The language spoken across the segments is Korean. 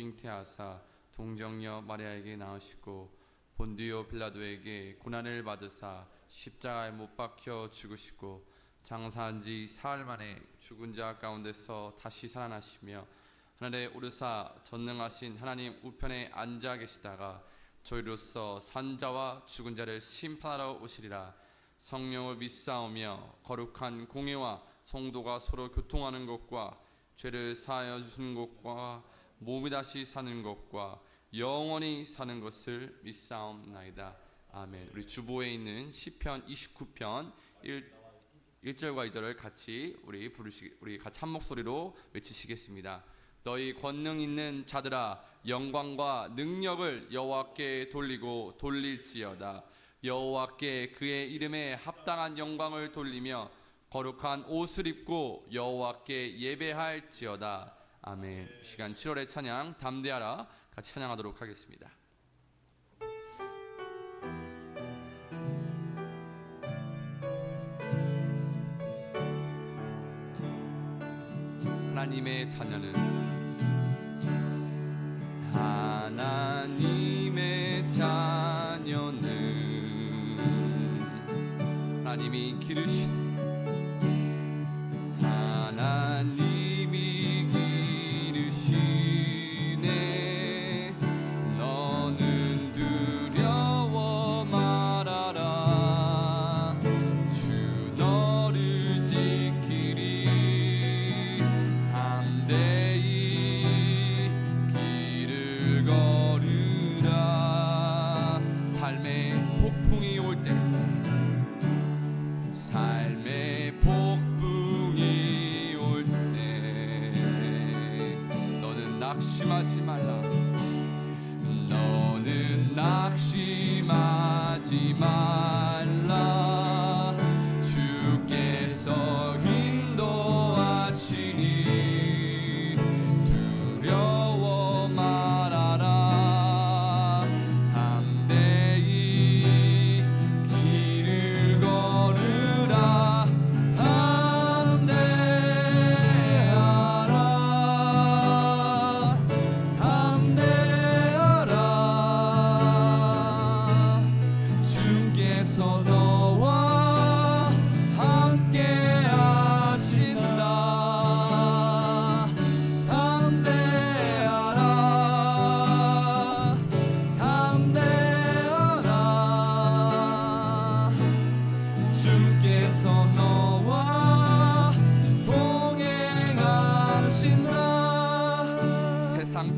잉태하사 동정녀 마리아에게 낳으시고 본디오 빌라도에게 고난을 받으사 십자가에 못 박혀 죽으시고 장사한 지 사흘 만에 죽은 자 가운데서 다시 살아나시며 하늘에 오르사 전능하신 하나님 우편에 앉아 계시다가 저희로서 산자와 죽은 자를 심판하러 오시리라. 성령을 믿사오며 거룩한 공예와 성도가 서로 교통하는 것과 죄를 사하여 주시는 것과 몸이 다시 사는 것과 영원히 사는 것을 믿사옵나이다. 아멘. 우리 주보에 있는 시편 29편 1절과 2절을 같이 우리 같이 한 목소리로 외치시겠습니다. 너희 권능 있는 자들아 영광과 능력을 여호와께 돌리고 돌릴지어다. 여호와께 그의 이름에 합당한 영광을 돌리며 거룩한 옷을 입고 여호와께 예배할지어다. 아멘. 시간 7월의 찬양 담대하라 같이 찬양하도록 하겠습니다. 하나님의 자녀는 하나님이 기르신 하나님이 기르시네. 너는 두려워 말아라. 주 너를 지키리. 담대히 길을 걸으라. 삶의 폭풍이 올 때 낙심하지 말라. 너는 낙심하지 말라. 주께서 인도하시니 두려워 말아라. 담대히 길을 걸으라.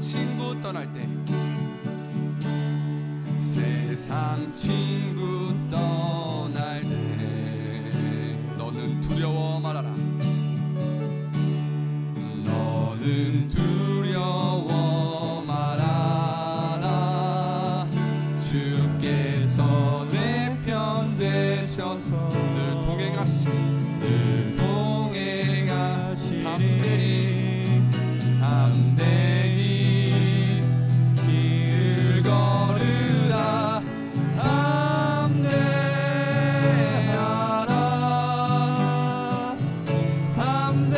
친구 떠날 때 세상 친구 떠날 때 너는 두려워 말아라. 너는 두려워 말아라. 주께서 내 편 되셔서 늘 동행하시리. 담대히 길을 걸으라. 담대하라. 담대하라.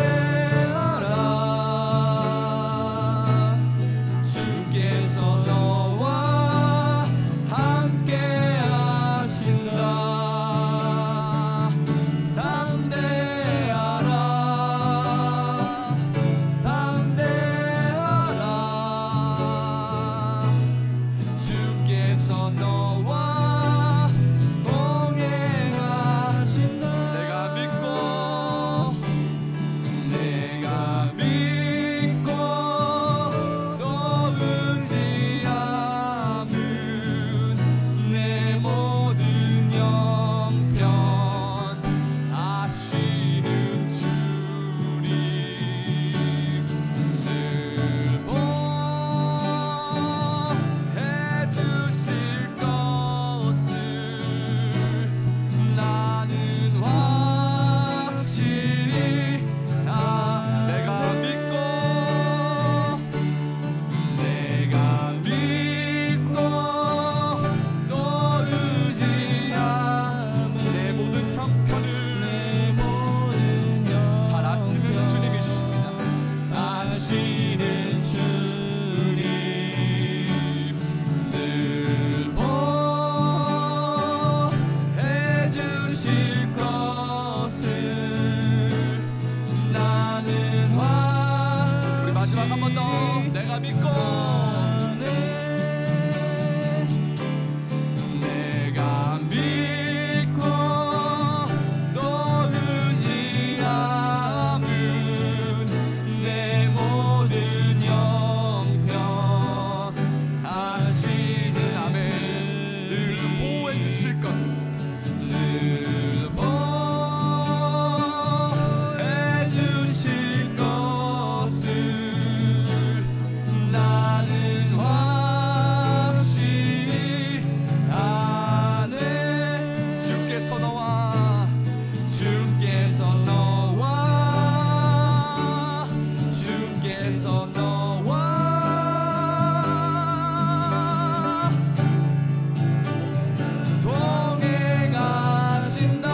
내가 믿고 내가 믿고 떠들지 않은 내 모든 영평 하시는 아멘. 늘 보호해 주실 것 늘 보호해 주실 것을 나는 확실히 아네. 주께서 너와 주께서 너와 주께서 너와 동행하신다.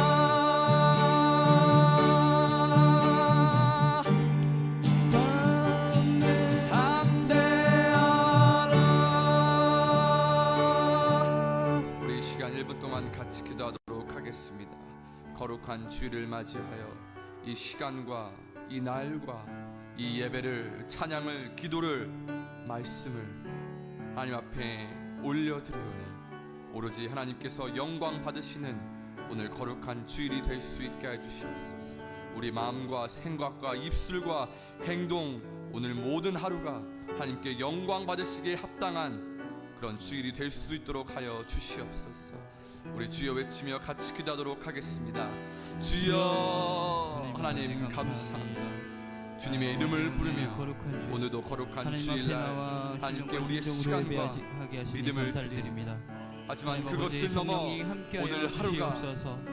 담대하라. 우리 이 시간 1분 동안 같이 기도하도록 하겠습니다. 거룩한 주일을 맞이하여 이 시간과 이 날과 이 예배를, 찬양을, 기도를, 말씀을 하나님 앞에 올려드리오니 오로지 하나님께서 영광 받으시는 오늘 거룩한 주일이 될 수 있게 해주시옵소서. 우리 마음과 생각과 입술과 행동, 오늘 모든 하루가 하나님께 영광 받으시기에 합당한 그런 주일이 될 수 있도록 하여 주시옵소서. 우리 주여 외치며 같이 기도하도록 하겠습니다. 주여 하나님 감사합니다. 주님의 이름을 부르며 오늘도 거룩한 주일날 하나님께 우리의 시간과 믿음을 드립니다. 하지만 그것을 넘어 오늘 하루가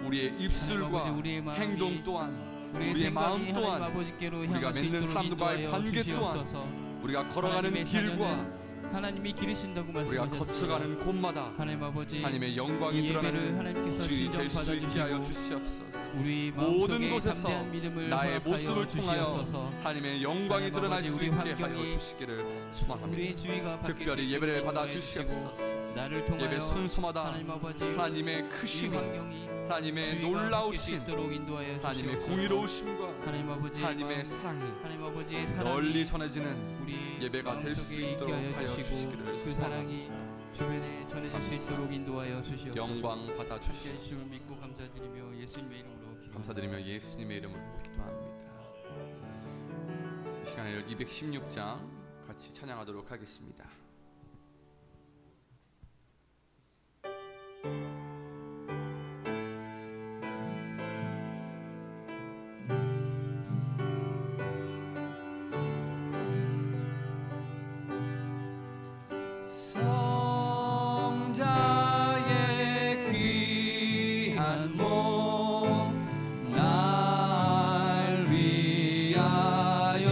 우리의 입술과 행동 또한 우리의 마음 또한 우리가 맺는 사람들과의 관계 또한 우리가 걸어가는 길과 하나님이 기르신다고 우리가 말씀하셨어요. 거쳐가는 곳마다 하나님 아버지, 하나님의 영광이 드러나는 주일이 될 수 있게 하여 주시옵소서. 우리 모든 곳에서 믿음을 나의 모습을 통하여 주시옵소서. 하나님의 영광이 드러날 수 우리 있게 환경이, 하여 주시기를 소망합니다. 우리 주위가 특별히 예배를 받아 주시옵소서. 나를 통하여 예배 순서마다 하나님 아버지, 하나님의 이 크심이, 환경이 하나님의 주위가 놀라우신, 있도록 인도하여 하나님의 주시옵소서. 공의로우심과 하나님 아버지, 하나님의 사랑이 하나님 아버지의 사랑이 널리 전해지는 우리 예배가 될 수 마음속에 있도록 있게 하여 주시고 주시기를 그 소망합니다. 사랑이 주변에 전해질 수 있도록 인도하여 주시옵소서. 영광 받아 함께 주시옵소서. 해주심을 믿고 감사드리며 예수님의 이름으로 기도합니다. 감사드리며 예수님의 이름으로 기도합니다. 이 시간에 216장 같이 찬양하도록 하겠습니다. 성자의 귀한 몸 날 위하여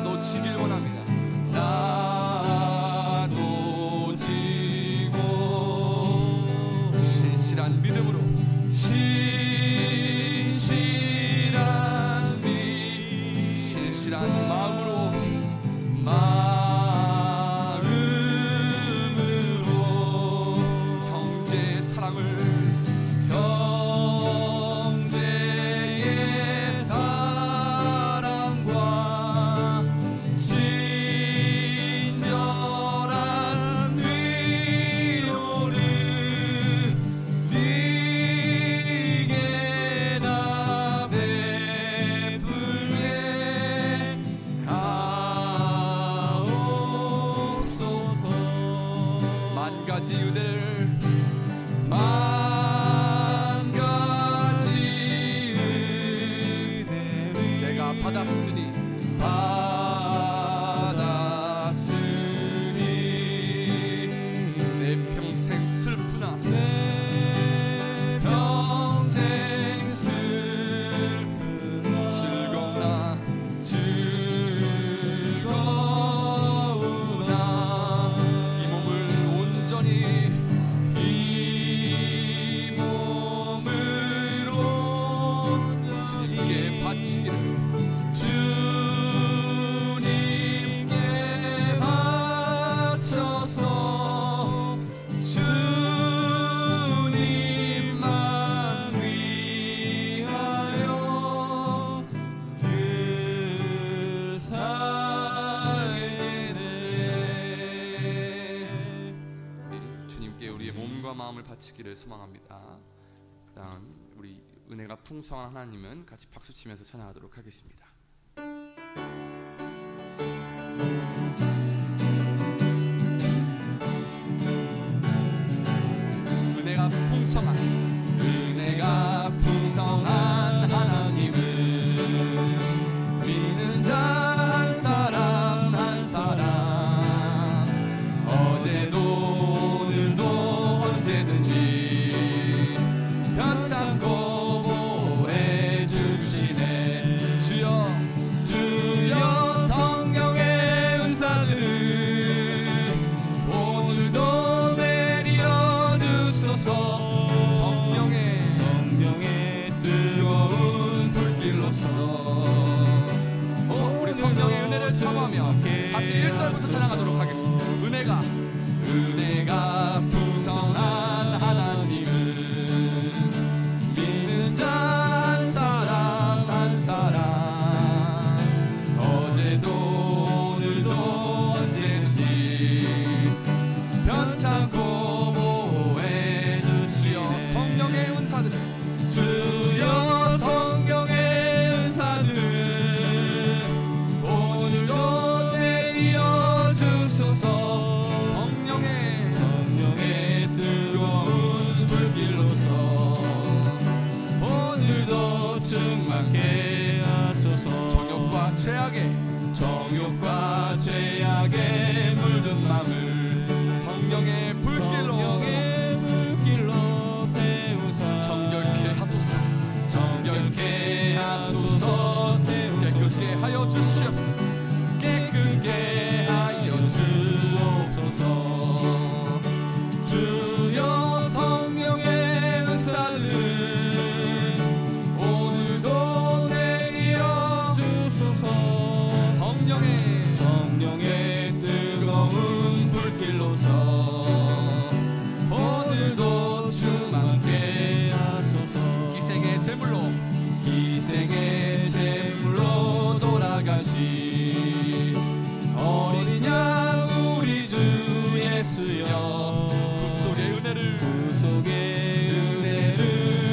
나도 지길 원합니다. 나도 지고 신실한 믿음으로 신실한 마음으로 형제의 사랑을 형제의 사랑과 친절한 위로를 네게 다 베풀게 하옵소서. 만 가지 은혜를 내가 받았으니 내 평생 슬프나 즐거우나 이 몸을 온전히 주님께 바치기를 주님께 바쳐서 주님만 위하여 늘 살리네. 주님께 우리의 몸과 마음을 바치기를 소망합니다. 그다음 우리 은혜가 풍성한 하나님은 같이 박수치면서 찬양하도록 하겠습니다. 은혜가 풍성한 하나님을 믿는 자 한 사람 한 사람 어제도 오늘도 언제든지 편찮고 보호해 주시네. 주여 성령의 은사를 오늘도 내려 주소서. 성령의 뜨거운 불길로서 우리 성령의 은혜를 청하며 다시 1절부터 찬양하도록 하겠습니다. 은혜가 풍성한 하나님을 믿는 자 한 사람 한 사람 어제도 오늘도 언제든지 편찮고 보호해 주시어 성령의 은사들 주여 성령의 은사들 오늘도 내려 주소서. 성령의 뜨거운 불길로서 오늘도 충만케 하소서. 정욕과 죄악에 물든 마음을 성령의 불길로 태우사 정결케 하소서. 깨끗게 하여 주시옵소서. 깨끗게 하여 주옵소서. 주여 성령의 은사를 오늘도 내려 주소서. 성령의 뜨거운 불길로서 오늘도 충만케 하소서. 희생의 제물로 돌아가신 어린 양 우리 주 예수여 구속의 은혜를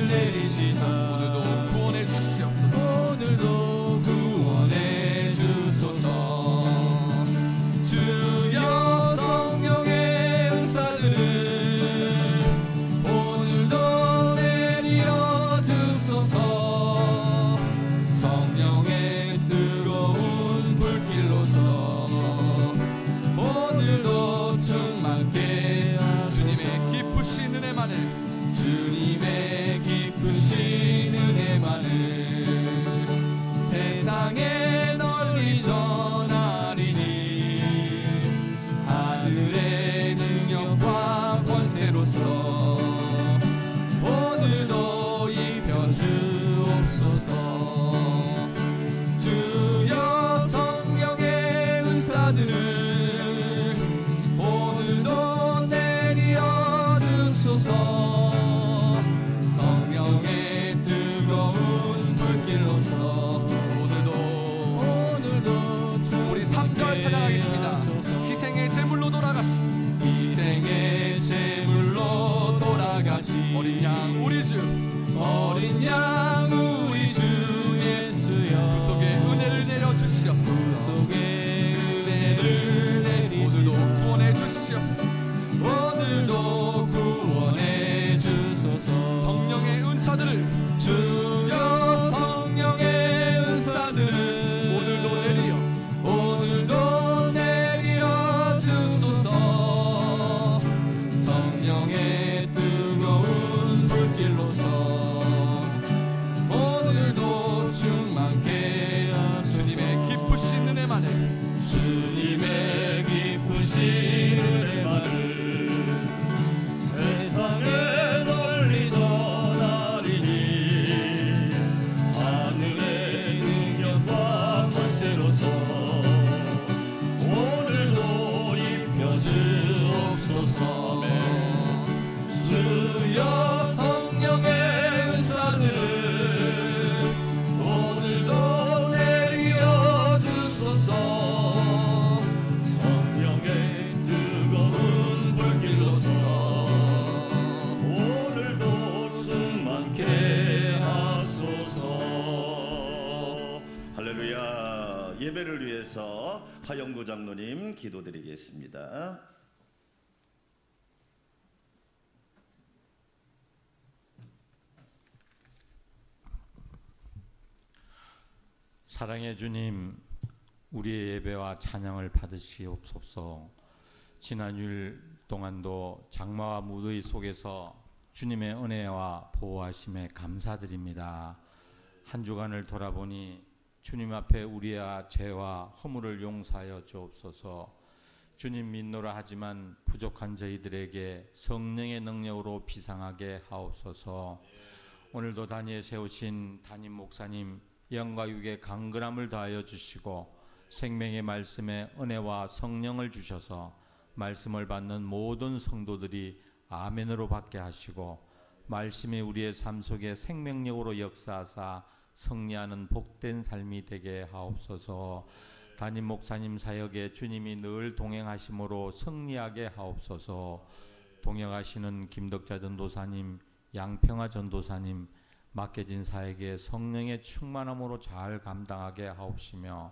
내리시사 오늘도 구원해 주시옵소서. 오늘도 구원해 주소서. 주여 성령의 은사들을 오늘도 내려 주소서. 성령의 뜨거운 불길로서 오늘도 충만케 주님의 기쁘신 은혜만을 세상에 널리 전하 은사들을 오늘도 내려 주소서. 성령의 뜨거운 불길로서 오늘도 우리 3절 찬양하겠습니다. 희생의 제물로 돌아가시, 희생의 제물로 돌아가시 어린 양 우리 주, 어린 양 우리 주 예수여, 그 속에 은혜를 내려 주시옵소서. 그 속에 은혜를 내리시옵소서. 오늘도 구원해 주시옵소서. 오늘도 구원해 주소서. 성령의 은사들을 주여, 성령의 은사들을 오늘도 내려 주소서. 성령의 뜨거운 불길로서 오늘도 충만케 하소서. 주님의 기쁘신 은혜만을, 주님의 기쁘신 은혜만을 세상에 널리 전하리니 하늘의 능력과 권세로서 오늘도 입혀주옵소서. 주여, 성령의 은사들을 오늘도 내려 주소서. 성령의 뜨거운 불길로서 오늘도 충만케 하소서. 할렐루야. 예배를 위해서 하영구 장로님 기도드리겠습니다. 사랑의 주님, 우리의 예배와 찬양을 받으시옵소서. 지난 주일 동안도 장마와 무더위 속에서 주님의 은혜와 보호하심에 감사드립니다. 한 주간을 돌아보니 주님 앞에 우리의 죄와 허물을 용서하여 주옵소서. 주님 믿노라 하지만 부족한 저희들에게 성령의 능력으로 비상하게 하옵소서. 오늘도 단위에 세우신 담임 목사님 영과 육의 강건함을 더하여 주시고 생명의 말씀에 은혜와 성령을 주셔서 말씀을 받는 모든 성도들이 아멘으로 받게 하시고 말씀이 우리의 삶 속에 생명력으로 역사하사 승리하는 복된 삶이 되게 하옵소서. 담임 목사님 사역에 주님이 늘 동행하심으로 승리하게 하옵소서. 동역하시는 김덕자 전도사님, 양평화 전도사님 맡겨진 사역에 성령의 충만함으로 잘 감당하게 하옵시며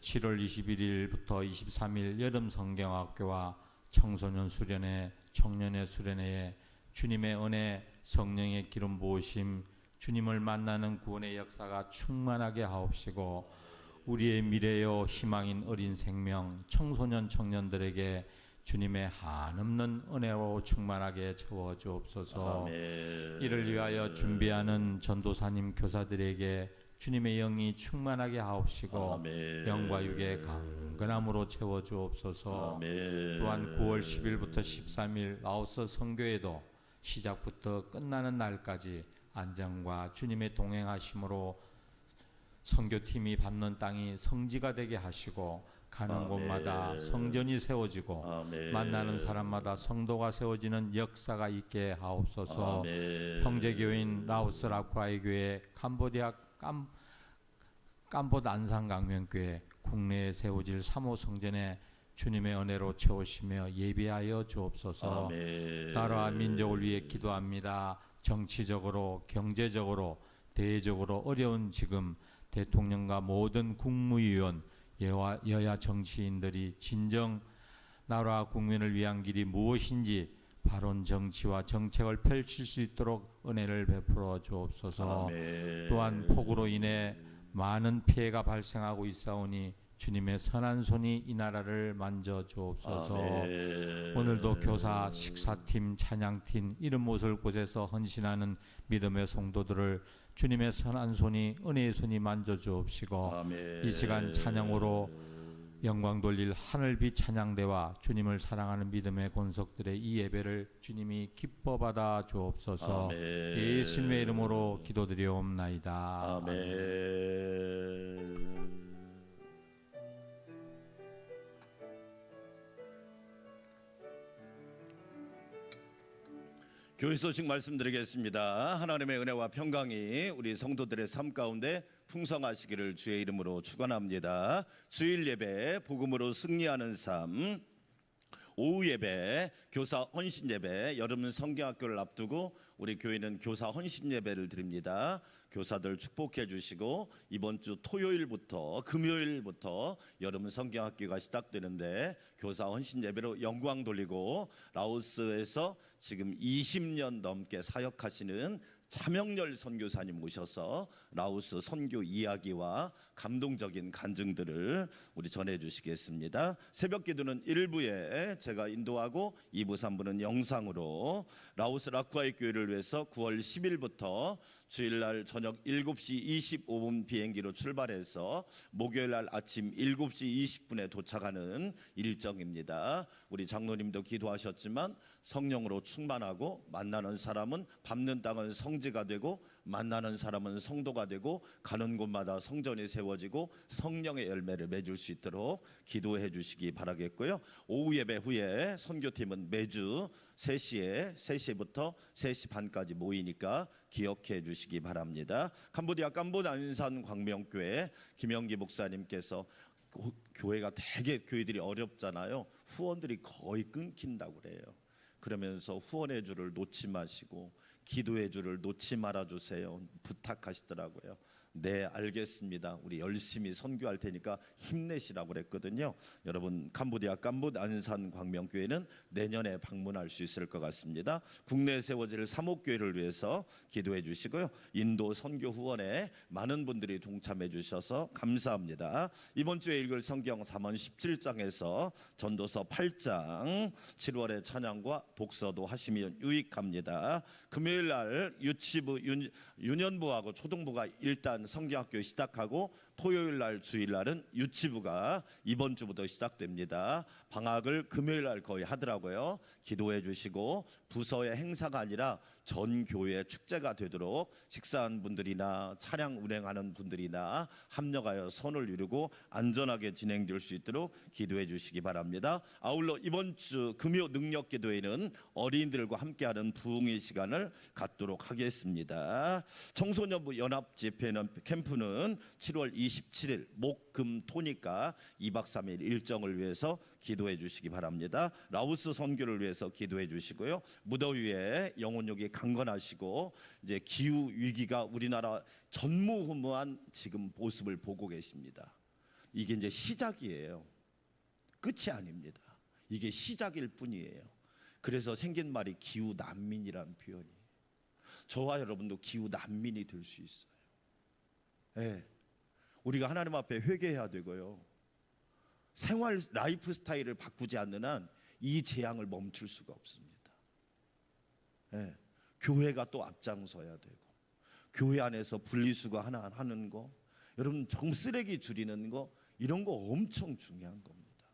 7월 21일부터 23일 여름 성경학교와 청소년 수련회, 청년의 수련회에 주님의 은혜, 성령의 기름 부으심, 주님을 만나는 구원의 역사가 충만하게 하옵시고 우리의 미래요 희망인 어린 생명, 청소년 청년들에게 주님의 한없는 은혜로 충만하게 채워 주옵소서. 이를 위하여 준비하는 전도사님 교사들에게 주님의 영이 충만하게 하옵시고 영과 육의 강건함으로 채워 주옵소서. 또한 9월 10일부터 13일 라오스 선교회도 시작부터 끝나는 날까지 안정과 주님의 동행하심으로 선교팀이 밟는 땅이 성지가 되게 하시고 가는 곳마다 성전이 세워지고 만나는 사람마다 성도가 세워지는 역사가 있게 하옵소서. 형제교인 라오스 라쿠아이 교회, 캄보디아 캄보드 안산강명교회, 국내에 세워질 3호 성전에 주님의 은혜로 채우시며 예비하여 주옵소서. 나라와 민족을 위해 기도합니다. 정치적으로, 경제적으로, 대외적으로 어려운 지금 대통령과 모든 국무위원, 여야 정치인들이 진정 나라와 국민을 위한 길이 무엇인지 바른 정치와 정책을 펼칠 수 있도록 은혜를 베풀어 주옵소서. 또한 폭우로 인해 많은 피해가 발생하고 있사오니 주님의 선한 손이 이 나라를 만져 주옵소서. 오늘도 교사, 식사팀, 찬양팀, 이름 모를 곳에서 헌신하는 믿음의 성도들을 주님의 선한 손이, 은혜의 손이 만져 주옵시고 이 시간 찬양으로 영광 돌릴 하늘빛 찬양대와 주님을 사랑하는 믿음의 권속들의 이 예배를 주님이 기뻐 받아 주옵소서. 예수님의 이름으로 기도드리옵나이다. 아멘. 교회 소식 말씀드리겠습니다. 하나님의 은혜와 평강이 우리 성도들의 삶 가운데 풍성하시기를 주의 이름으로 축원합니다. 주일 예배 복음으로 승리하는 삶, 오후 예배 교사 헌신 예배, 여름 성경학교를 앞두고 우리 교회는 교사 헌신 예배를 드립니다. 교사들 축복해 주시고 이번 주 토요일부터 금요일부터 여름 성경학교가 시작되는데 교사 헌신 예배로 영광 돌리고 라오스에서 지금 20년 넘게 사역하시는 차명렬 선교사님 모셔서 라오스 선교 이야기와 감동적인 간증들을 우리 전해 주시겠습니다. 새벽 기도는 1부에 제가 인도하고 2부 3부는 영상으로 라오스 라쿠아이 교회를 위해서 9월 10일부터 주일날 저녁 7시 25분 비행기로 출발해서 목요일날 아침 7시 20분에 도착하는 일정입니다. 우리 장로님도 기도하셨지만 성령으로 충만하고 만나는 사람은 밟는 땅은 성지가 되고 만나는 사람은 성도가 되고 가는 곳마다 성전이 세워지고 성령의 열매를 맺을 수 있도록 기도해 주시기 바라겠고요. 오후 예배 후에 선교팀은 매주 3시부터 3시 반까지 모이니까 기억해 주시기 바랍니다. 캄보디아 깜보난산 광명교회 김영기 목사님께서 교회가 되게 교회들이 어렵잖아요. 후원들이 거의 끊긴다고 그래요. 그러면서 후원의 줄을 놓지 마시고 기도의 줄을 놓지 말아 주세요 부탁하시더라고요. 네, 알겠습니다. 우리 열심히 선교할 테니까 힘내시라고 그랬거든요. 여러분, 캄보디아 깜보난산 광명교회는 내년에 방문할 수 있을 것 같습니다. 국내에 세워질 사목교회를 위해서 기도해 주시고요. 인도 선교 후원에 많은 분들이 동참해 주셔서 감사합니다. 이번 주에 읽을 성경 3원 17장에서 전도서 8장 7월의 찬양과 독서도 하시면 유익합니다. 금요일 날 유치부 유년부하고 초등부가 일단 성경학교 시작하고 토요일 날 주일 날은 유치부가 이번 주부터 시작됩니다. 방학을 금요일 날 거의 하더라고요. 기도해 주시고 부서의 행사가 아니라 전 교회 축제가 되도록 식사한 분들이나 차량 운행하는 분들이나 합력하여 선을 이루고 안전하게 진행될 수 있도록 기도해 주시기 바랍니다. 아울러 이번 주 금요 능력 기도회는 어린이들과 함께하는 부흥의 시간을 갖도록 하겠습니다. 청소년부 연합 집회는 캠프는 7월 27일 목금토니까 2박 3일 일정을 위해서 기도해 주시기 바랍니다. 라오스 선교를 위해서 기도해 주시고요. 무더위에 영혼력이 강건하시고 이제 기후 위기가 우리나라 전무후무한 지금 모습을 보고 계십니다. 이게 이제 시작이에요. 끝이 아닙니다. 이게 시작일 뿐이에요. 그래서 생긴 말이 기후 난민이라는 표현이에요. 저와 여러분도 기후 난민이 될 수 있어요. 네. 우리가 하나님 앞에 회개해야 되고요. 생활 라이프 스타일을 바꾸지 않는 한 이 재앙을 멈출 수가 없습니다. 네. 교회가 또 앞장서야 되고 교회 안에서 분리수거 하나 하는 거, 여러분 정 쓰레기 줄이는 거, 이런 거 엄청 중요한 겁니다.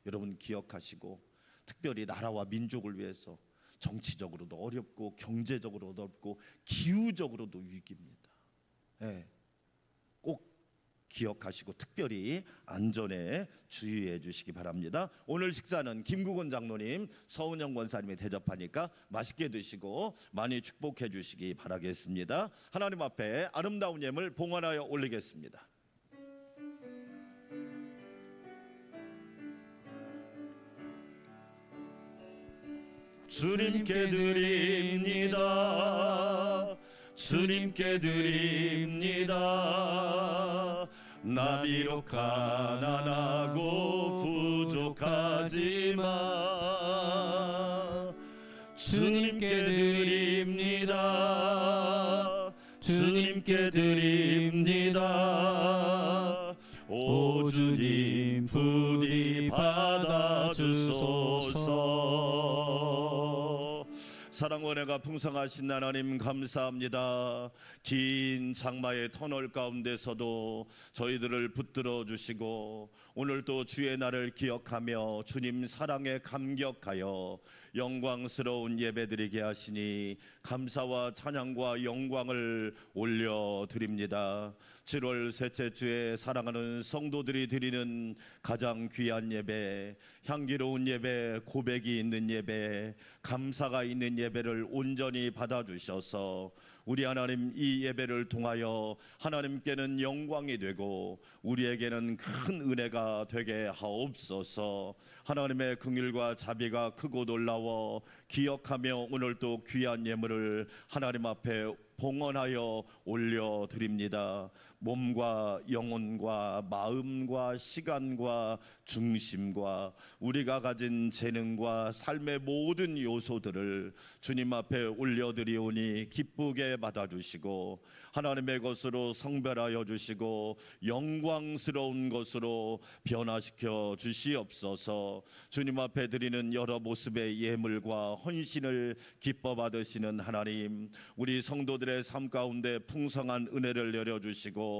여러분 기억하시고 특별히 나라와 민족을 위해서 정치적으로도 어렵고 경제적으로도 어렵고 기후적으로도 위기입니다. 네. 꼭 기억하시고 특별히 안전에 주의해 주시기 바랍니다. 오늘 식사는 김국원 장로님, 서은영 권사님이 대접하니까 맛있게 드시고 많이 축복해 주시기 바라겠습니다. 하나님 앞에 아름다운 예물 봉헌하여 올리겠습니다. 주님께 드립니다. 주님께 드립니다. 나 비록 가난하고 부족하지만 주님께 드립니다. 주님께 드립니다. 오 주님 부디 받아주소서. 사랑 은혜가 풍성하신 하나님 감사합니다. 긴 장마의 터널 가운데서도 저희들을 붙들어 주시고 오늘도 주의 날을 기억하며 주님 사랑에 감격하여 영광스러운 예배드리게 하시니 감사와 찬양과 영광을 올려드립니다. 7월 셋째 주에 사랑하는 성도들이 드리는 가장 귀한 예배, 향기로운 예배, 고백이 있는 예배, 감사가 있는 예배를 온전히 받아주셔서 우리 하나님 이 예배를 통하여 하나님께는 영광이 되고 우리에게는 큰 은혜가 되게 하옵소서. 하나님의 긍휼과 자비가 크고 놀라워 기억하며 오늘도 귀한 예물을 하나님 앞에 봉헌하여 올려드립니다. 몸과 영혼과 마음과 시간과 중심과 우리가 가진 재능과 삶의 모든 요소들을 주님 앞에 올려드리오니 기쁘게 받아주시고 하나님의 것으로 성별하여 주시고 영광스러운 것으로 변화시켜 주시옵소서. 주님 앞에 드리는 여러 모습의 예물과 헌신을 기뻐 받으시는 하나님, 우리 성도들의 삶 가운데 풍성한 은혜를 내려주시고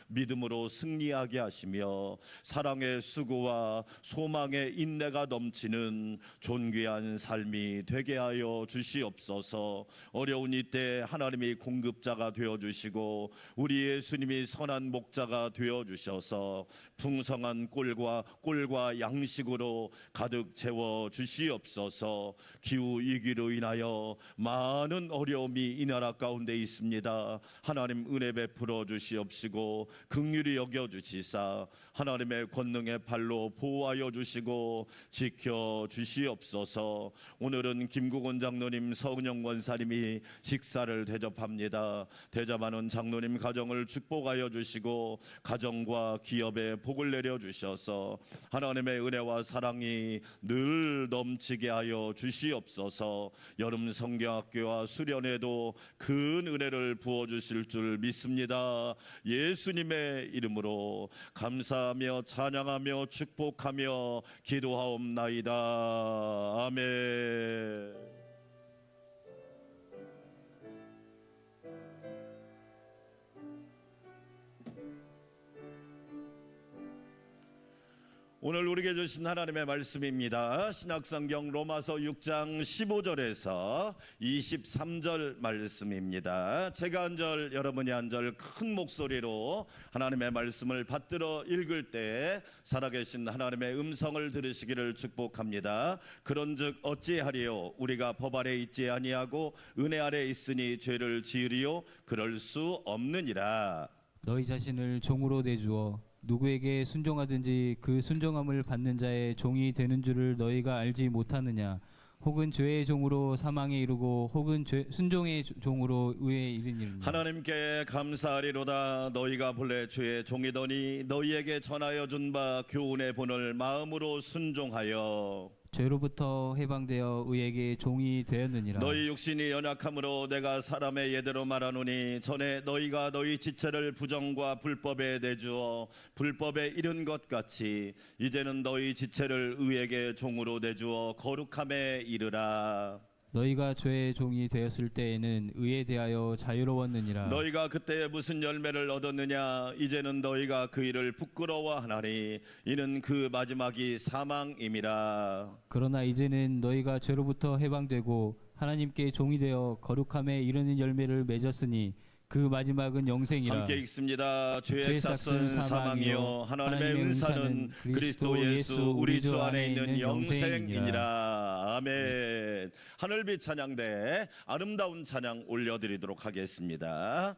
믿음으로 승리하게 하시며 사랑의 수고와 소망의 인내가 넘치는 존귀한 삶이 되게 하여 주시옵소서. 어려운 이때 하나님이 공급자가 되어주시고 우리 예수님이 선한 목자가 되어주셔서 풍성한 꼴과 양식으로 가득 채워 주시옵소서. 기후위기로 인하여 많은 어려움이 이 나라 가운데 있습니다. 하나님 은혜 베풀어 주시옵시고 긍휼히 여겨 주시사 하나님의 권능의 발로 보호하여 주시고 지켜 주시옵소서. 오늘은 김국원 장로님, 서은영 권사님이 식사를 대접합니다. 대접하는 장로님 가정을 축복하여 주시고 가정과 기업에 복을 내려 주셔서 하나님의 은혜와 사랑이 늘 넘치게 하여 주시옵소서. 여름 성경학교와 수련회도 큰 은혜를 부어 주실 줄 믿습니다. 예수님의 이름으로 감사하며 찬양하며 축복하며 기도하옵나이다. 아멘. 오늘 우리에게 주신 하나님의 말씀입니다. 신약성경 로마서 6장 15절에서 23절 말씀입니다. 제가 한 절, 여러분이 한 절 큰 목소리로 하나님의 말씀을 받들어 읽을 때 살아계신 하나님의 음성을 들으시기를 축복합니다. 그런즉 어찌하리요? 우리가 법 아래 있지 아니하고 은혜 아래 있으니 죄를 지으리요? 그럴 수 없느니라. 너희 자신을 종으로 내주어 누구에게 순종하든지 그 순종함을 받는 자의 종이 되는 줄을 너희가 알지 못하느냐? 혹은 죄의 종으로 사망에 이르고 혹은 순종의 종으로 의에 이르니라. 하나님께 감사하리로다. 너희가 본래 죄의 종이더니 너희에게 전하여 준 바 교훈의 본을 마음으로 순종하여 죄로부터 해방되어 의에게 종이 되었느니라. 너희 육신이 연약함으로 내가 사람의 예대로 말하노니 전에 너희가 너희 지체를 부정과 불법에 내주어 불법에 이른 것 같이 이제는 너희 지체를 의에게 종으로 내주어 거룩함에 이르라. 너희가 죄의 종이 되었을 때에는 의에 대하여 자유로웠느니라. 너희가 그때 무슨 열매를 얻었느냐? 이제는 너희가 그 일을 부끄러워하나니 이는 그 마지막이 사망임이라. 그러나 이제는 너희가 죄로부터 해방되고 하나님께 종이 되어 거룩함에 이르는 열매를 맺었으니 그 마지막은 영생이라. 함께 읽습니다. 죄의 싹은 사망이요 하나님의 은사는 그리스도 예수 우리 주 안에 있는 영생이니라. 아멘. 하늘빛 찬양대 아름다운 찬양 올려드리도록 하겠습니다.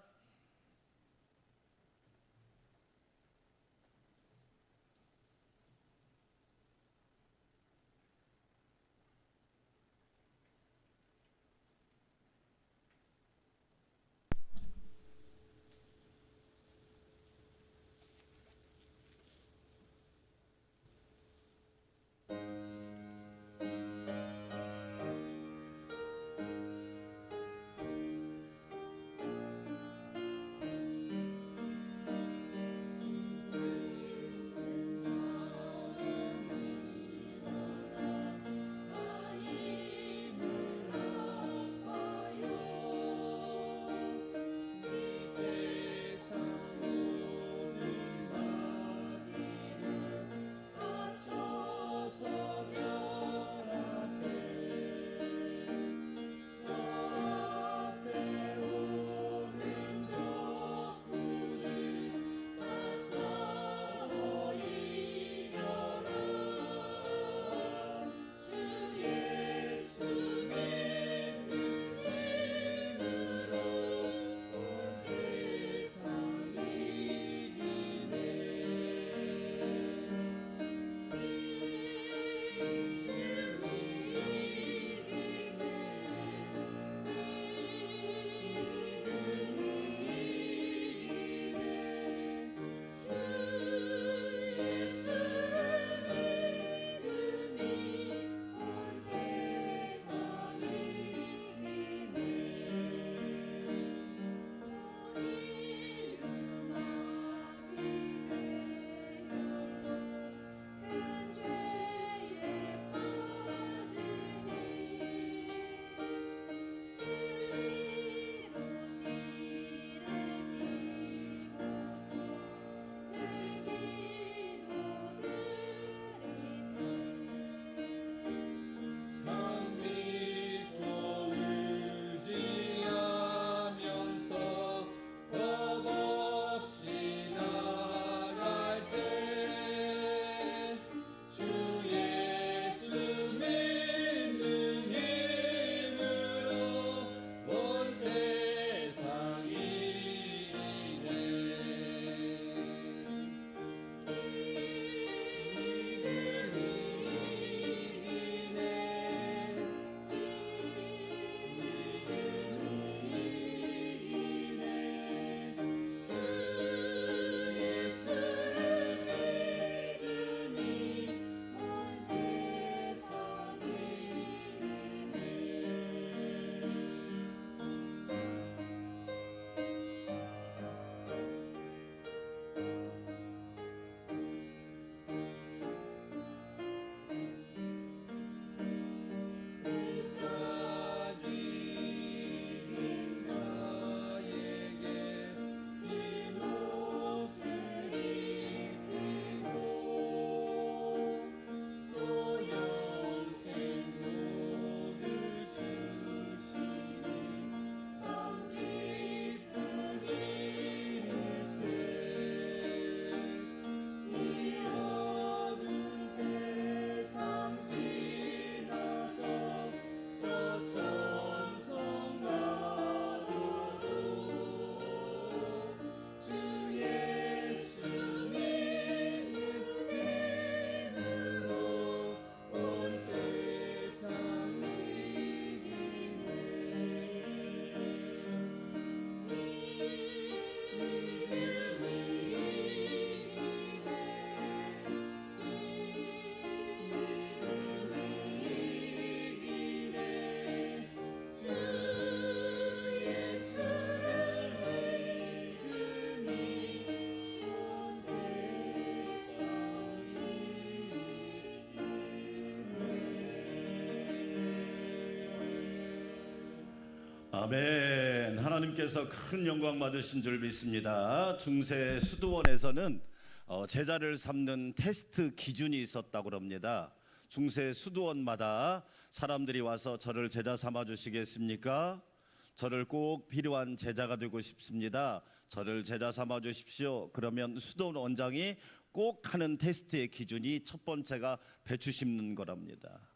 아멘. 하나님께서 큰 영광 받으신 줄 믿습니다. 중세 수도원에서는 제자를 삼는 테스트 기준이 있었다고 합니다. 중세 수도원마다 사람들이 와서 저를 제자 삼아 주시겠습니까? 저를 꼭 필요한 제자가 되고 싶습니다. 저를 제자 삼아 주십시오. 그러면 수도원 원장이 꼭 하는 테스트의 기준이 첫 번째가 배추 심는 거랍니다.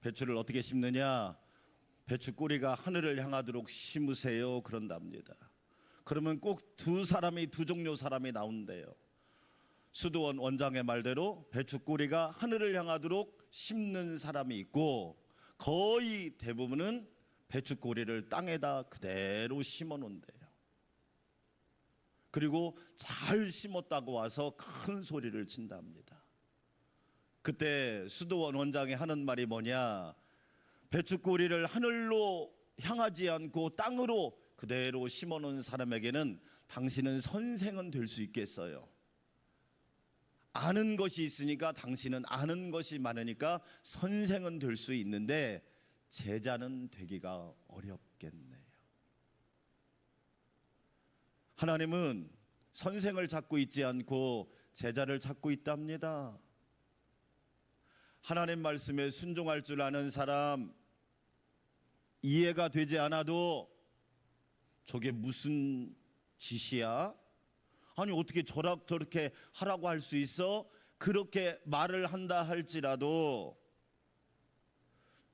배추를 어떻게 심느냐? 배추 꼬리가 하늘을 향하도록 심으세요. 그런답니다. 그러면 꼭 두 종류 사람이 나온대요. 수도원 원장의 말대로 배추 꼬리가 하늘을 향하도록 심는 사람이 있고, 거의 대부분은 배추 꼬리를 땅에다 그대로 심어 놓는데요. 그리고 잘 심었다고 와서 큰 소리를 친답니다. 그때 수도원 원장이 하는 말이 뭐냐? 배추 꼬리를 하늘로 향하지 않고 땅으로 그대로 심어 놓은 사람에게는 당신은 선생은 될 수 있겠어요. 아는 것이 있으니까, 당신은 아는 것이 많으니까 선생은 될 수 있는데 제자는 되기가 어렵겠네요. 하나님은 선생을 찾고 있지 않고 제자를 찾고 있답니다. 하나님 말씀에 순종할 줄 아는 사람, 이해가 되지 않아도 저게 무슨 짓이야? 아니 어떻게 저렇게 하라고 할 수 있어? 그렇게 말을 한다 할지라도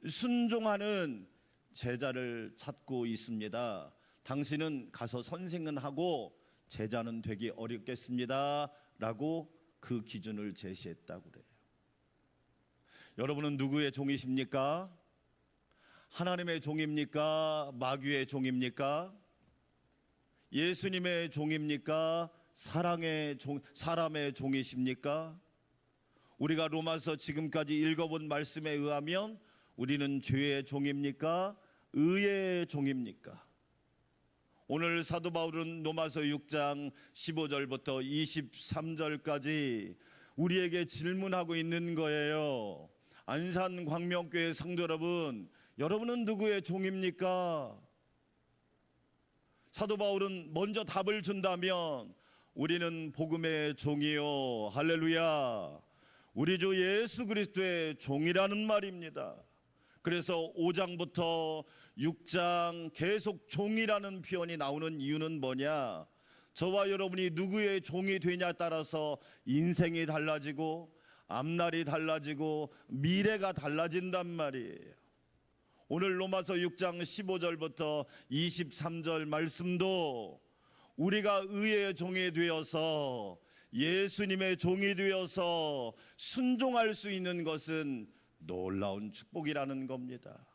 순종하는 제자를 찾고 있습니다. 당신은 가서 선생은 하고 제자는 되기 어렵겠습니다 라고 그 기준을 제시했다고 그래요. 여러분은 누구의 종이십니까? 하나님의 종입니까? 마귀의 종입니까? 예수님의 종입니까? 사람의 종이십니까? 우리가 로마서 지금까지 읽어본 말씀에 의하면 우리는 죄의 종입니까? 의의 종입니까? 오늘 사도 바울은 로마서 6장 15절부터 23절까지 우리에게 질문하고 있는 거예요. 안산 광명교회 성도 여러분, 여러분은 누구의 종입니까? 사도 바울은 먼저 답을 준다면 우리는 복음의 종이요, 할렐루야, 우리 주 예수 그리스도의 종이라는 말입니다. 그래서 5장부터 6장 계속 종이라는 표현이 나오는 이유는 뭐냐? 저와 여러분이 누구의 종이 되냐에 따라서 인생이 달라지고 앞날이 달라지고 미래가 달라진단 말이에요. 오늘 로마서 6장 15절부터 23절 말씀도 우리가 의의 종이 되어서 예수님의 종이 되어서 순종할 수 있는 것은 놀라운 축복이라는 겁니다.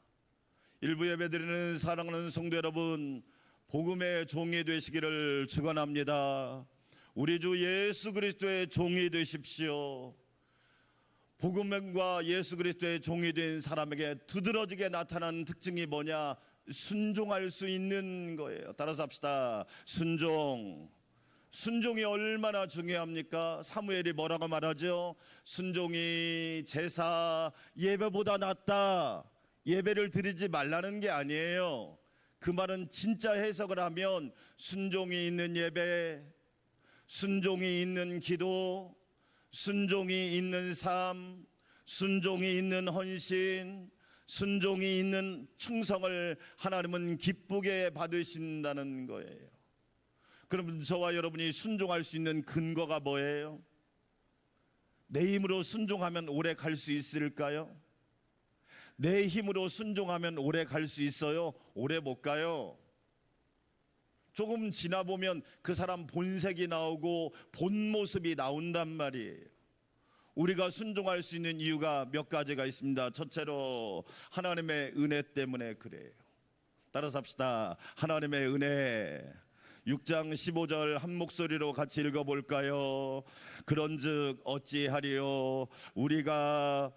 일부 예배드리는 사랑하는 성도 여러분, 복음의 종이 되시기를 축원합니다. 우리 주 예수 그리스도의 종이 되십시오. 복음과 예수 그리스도의 종이 된 사람에게 두드러지게 나타난 특징이 뭐냐? 순종할 수 있는 거예요. 따라서 합시다. 순종이 얼마나 중요합니까? 사무엘이 뭐라고 말하죠? 순종이 제사 예배보다 낫다. 예배를 드리지 말라는 게 아니에요. 그 말은 진짜 해석을 하면 순종이 있는 예배, 순종이 있는 기도, 순종이 있는 삶, 순종이 있는 헌신, 순종이 있는 충성을 하나님은 기쁘게 받으신다는 거예요. 그럼 저와 여러분이 순종할 수 있는 근거가 뭐예요? 내 힘으로 순종하면 오래 갈 수 있을까요? 내 힘으로 순종하면 오래 갈 수 있어요? 오래 못 가요. 조금 지나 보면 그 사람 본색이 나오고 본 모습이 나온단 말이에요. 우리가 순종할 수 있는 이유가 몇 가지가 있습니다. 첫째로 하나님의 은혜 때문에 그래요. 따라서 합시다. 하나님의 은혜. 6장 15절 한 목소리로 같이 읽어볼까요? 그런즉 어찌하리요? 우리가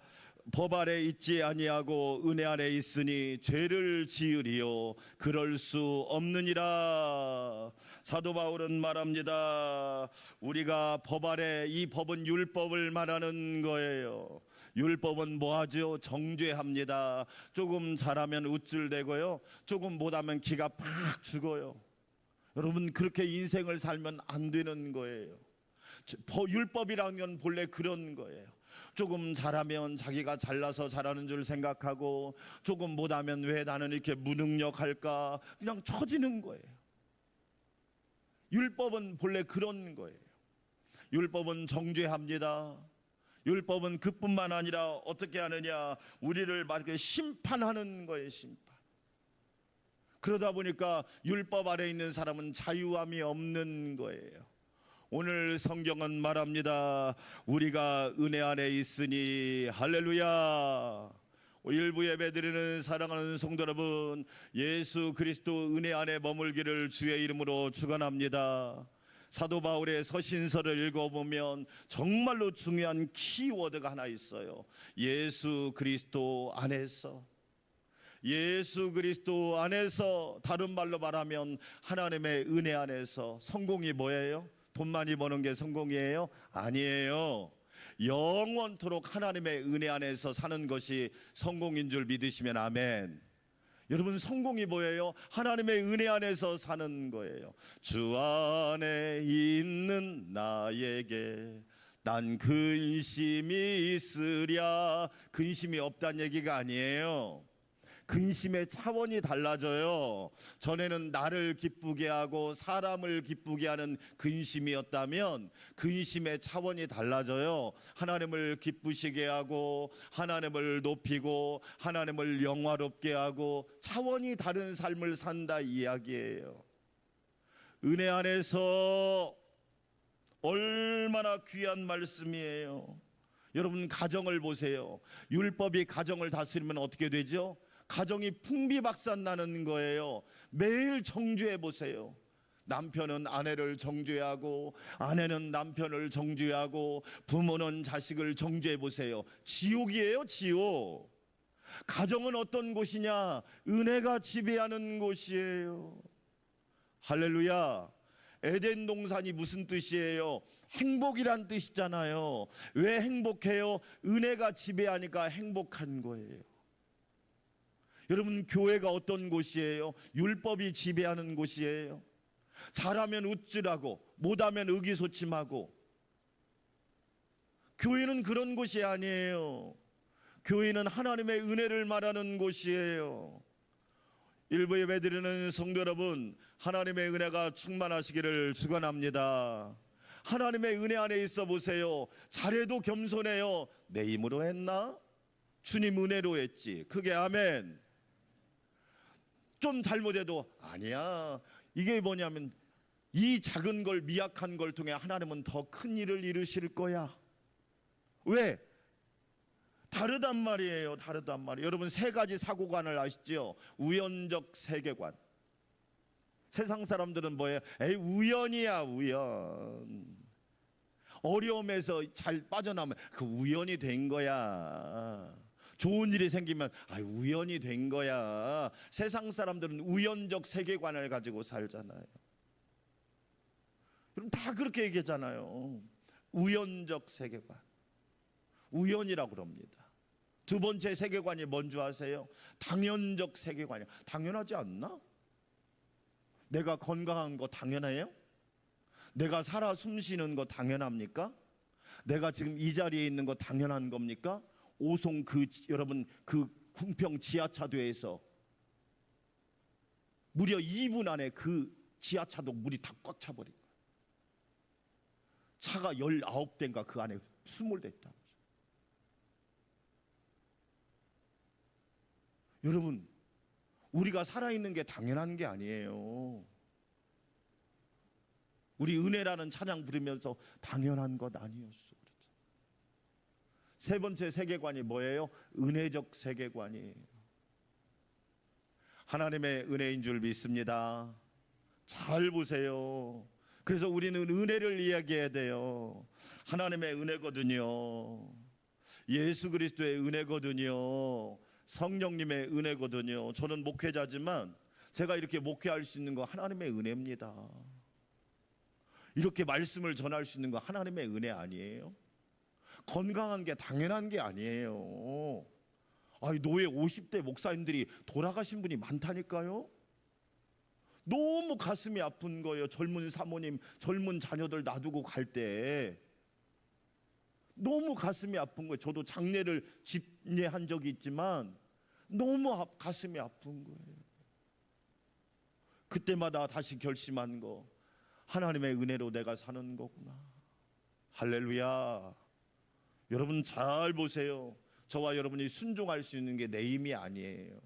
법 아래 있지 아니하고 은혜 아래 있으니 죄를 지으리요? 그럴 수 없느니라. 사도 바울은 말합니다. 우리가 법 아래, 이 법은 율법을 말하는 거예요. 율법은 뭐하죠? 정죄합니다. 조금 잘하면 우쭐대고요, 조금 못하면 기가 팍 죽어요. 여러분, 그렇게 인생을 살면 안 되는 거예요. 율법이라는 건 본래 그런 거예요. 조금 잘하면 자기가 잘나서 잘하는 줄 생각하고, 조금 못하면 왜 나는 이렇게 무능력할까, 그냥 처지는 거예요. 율법은 본래 그런 거예요. 율법은 정죄합니다. 율법은 그뿐만 아니라 어떻게 하느냐, 우리를 막 이렇게 심판하는 거예요. 심판. 그러다 보니까 율법 아래 있는 사람은 자유함이 없는 거예요. 오늘 성경은 말합니다. 우리가 은혜 안에 있으니, 할렐루야. 일부 예배드리는 사랑하는 성도 여러분, 예수 그리스도 은혜 안에 머물기를 주의 이름으로 축원합니다. 사도 바울의 서신서를 읽어보면 정말로 중요한 키워드가 하나 있어요. 예수 그리스도 안에서. 예수 그리스도 안에서, 다른 말로 말하면 하나님의 은혜 안에서. 성공이 뭐예요? 돈 많이 버는 게 성공이에요? 아니에요. 영원토록 하나님의 은혜 안에서 사는 것이 성공인 줄 믿으시면 아멘. 여러분, 성공이 뭐예요? 하나님의 은혜 안에서 사는 거예요. 주 안에 있는 나에게 난 근심이 있으랴. 근심이 없다는 얘기가 아니에요. 근심의 차원이 달라져요. 전에는 나를 기쁘게 하고 사람을 기쁘게 하는 근심이었다면, 근심의 차원이 달라져요. 하나님을 기쁘시게 하고, 하나님을 높이고, 하나님을 영화롭게 하고, 차원이 다른 삶을 산다 이 이야기예요. 은혜 안에서 얼마나 귀한 말씀이에요. 여러분, 가정을 보세요. 율법이 가정을 다스리면 어떻게 되죠? 가정이 풍비박산 나는 거예요. 매일 정죄해 보세요. 남편은 아내를 정죄하고, 아내는 남편을 정죄하고, 부모는 자식을 정죄해 보세요. 지옥이에요, 지옥. 가정은 어떤 곳이냐? 은혜가 지배하는 곳이에요. 할렐루야. 에덴 동산이 무슨 뜻이에요? 행복이란 뜻이잖아요. 왜 행복해요? 은혜가 지배하니까 행복한 거예요. 여러분, 교회가 어떤 곳이에요? 율법이 지배하는 곳이에요. 잘하면 우쭐하고, 못하면 의기소침하고. 교회는 그런 곳이 아니에요. 교회는 하나님의 은혜를 말하는 곳이에요. 일부 예배드리는 성도 여러분, 하나님의 은혜가 충만하시기를 축원합니다. 하나님의 은혜 안에 있어 보세요. 잘해도 겸손해요. 내 힘으로 했나? 주님 은혜로 했지. 그게 아멘. 좀 잘못해도 아니야. 이게 뭐냐면, 이 작은 걸, 미약한 걸 통해 하나님은 더 큰 일을 이루실 거야. 왜? 다르단 말이에요. 다르단 말이에요. 여러분, 세 가지 사고관을 아시죠? 우연적 세계관. 세상 사람들은 뭐예요? 에이, 우연이야, 우연. 어려움에서 잘 빠져나오면 그 우연이 된 거야. 좋은 일이 생기면 우연이 된 거야. 세상 사람들은 우연적 세계관을 가지고 살잖아요. 그럼 다 그렇게 얘기하잖아요. 우연적 세계관. 우연이라고 그럽니다. 두 번째 세계관이 뭔지 아세요? 당연적 세계관이야. 당연하지 않나? 내가 건강한 거 당연해요? 내가 살아 숨쉬는 거 당연합니까? 내가 지금 이 자리에 있는 거 당연한 겁니까? 오송 여러분, 그 궁평 지하차도에서 무려 2분 안에 그 지하차도 물이 다 꽉 차버린 거예요. 차가 19대인가 그 안에 20대 있다. 여러분, 우리가 살아있는 게 당연한 게 아니에요. 우리 은혜라는 찬양 부르면서 당연한 것 아니었어. 세 번째 세계관이 뭐예요? 은혜적 세계관이에요. 하나님의 은혜인 줄 믿습니다. 잘 보세요. 그래서 우리는 은혜를 이야기해야 돼요. 하나님의 은혜거든요. 예수 그리스도의 은혜거든요. 성령님의 은혜거든요. 저는 목회자지만 제가 이렇게 목회할 수 있는 거 하나님의 은혜입니다. 이렇게 말씀을 전할 수 있는 거 하나님의 은혜 아니에요? 건강한 게 당연한 게 아니에요. 아니, 노예 50대 목사님들이 돌아가신 분이 많다니까요. 너무 가슴이 아픈 거예요. 젊은 사모님, 젊은 자녀들 놔두고 갈 때 너무 가슴이 아픈 거예요. 저도 장례를 집례한 적이 있지만 너무 가슴이 아픈 거예요. 그때마다 다시 결심한 거, 하나님의 은혜로 내가 사는 거구나. 할렐루야. 여러분 잘 보세요. 저와 여러분이 순종할 수 있는 게 내 힘이 아니에요.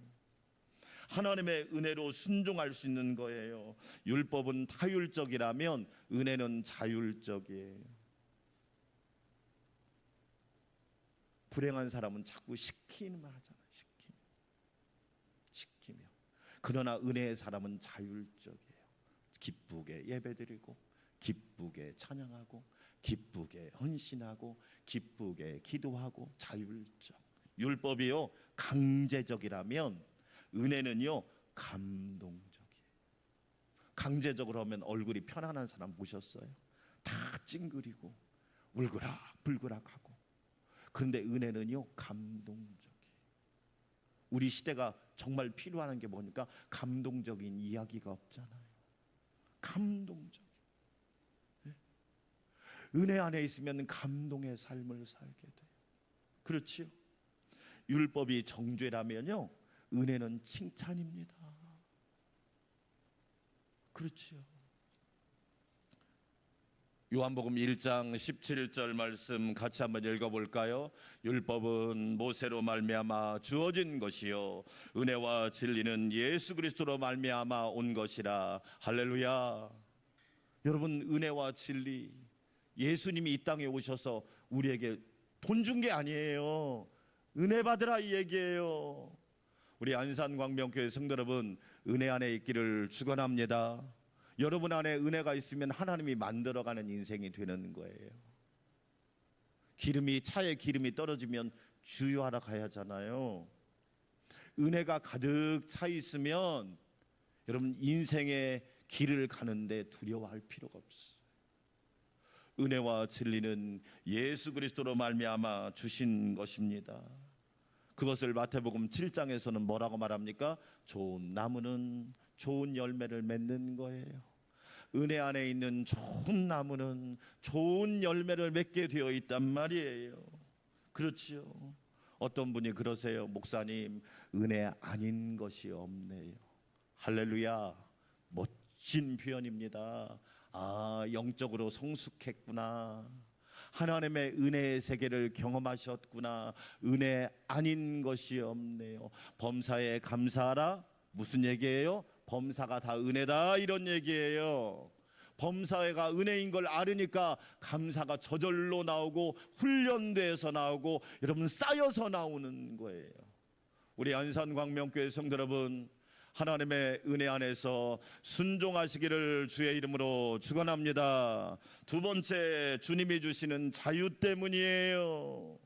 하나님의 은혜로 순종할 수 있는 거예요. 율법은 타율적이라면 은혜는 자율적이에요. 불행한 사람은 자꾸 시키는 말 하잖아요. 시키며. 그러나 은혜의 사람은 자율적이에요. 기쁘게 예배드리고, 기쁘게 찬양하고, 기쁘게 헌신하고, 기쁘게 기도하고, 자율적. 율법이요 강제적이라면 은혜는요 감동적이에요. 강제적으로 하면 얼굴이 편안한 사람 보셨어요? 다 찡그리고 울그락불그락하고. 그런데 은혜는요 감동적이에요. 우리 시대가 정말 필요한 게 뭐니까 감동적인 이야기가 없잖아요. 감동적. 은혜 안에 있으면 감동의 삶을 살게 돼요. 그렇지요? 율법이 정죄라면요 은혜는 칭찬입니다. 그렇지요? 요한복음 1장 17절 말씀 같이 한번 읽어볼까요? 율법은 모세로 말미암아 주어진 것이요 은혜와 진리는 예수 그리스도로 말미암아 온 것이라. 할렐루야. 여러분, 은혜와 진리, 예수님이 이 땅에 오셔서 우리에게 돈 준 게 아니에요. 은혜 받으라 이 얘기예요. 우리 안산광명교회 성도 여러분, 은혜 안에 있기를 축원합니다. 여러분 안에 은혜가 있으면 하나님이 만들어가는 인생이 되는 거예요. 차에 기름이 떨어지면 주유하러 가야 하잖아요. 은혜가 가득 차 있으면 여러분 인생의 길을 가는데 두려워할 필요가 없어요. 은혜와 진리는 예수 그리스도로 말미암아 주신 것입니다. 그것을 마태복음 7장에서는 뭐라고 말합니까? 좋은 나무는 좋은 열매를 맺는 거예요. 은혜 안에 있는 좋은 나무는 좋은 열매를 맺게 되어 있단 말이에요. 그렇지요? 어떤 분이 그러세요. 목사님, 은혜 아닌 것이 없네요. 할렐루야. 멋진 표현입니다. 아, 영적으로 성숙했구나. 하나님의 은혜의 세계를 경험하셨구나. 은혜 아닌 것이 없네요. 범사에 감사하라. 무슨 얘기예요? 범사가 다 은혜다, 이런 얘기예요. 범사가 은혜인 걸 알으니까 감사가 저절로 나오고 훈련돼서 나오고 여러분 쌓여서 나오는 거예요. 우리 안산광명교회 성도 여러분, 하나님의 은혜 안에서 순종하시기를 주의 이름으로 축원합니다. 두 번째, 주님이 주시는 자유 때문이에요.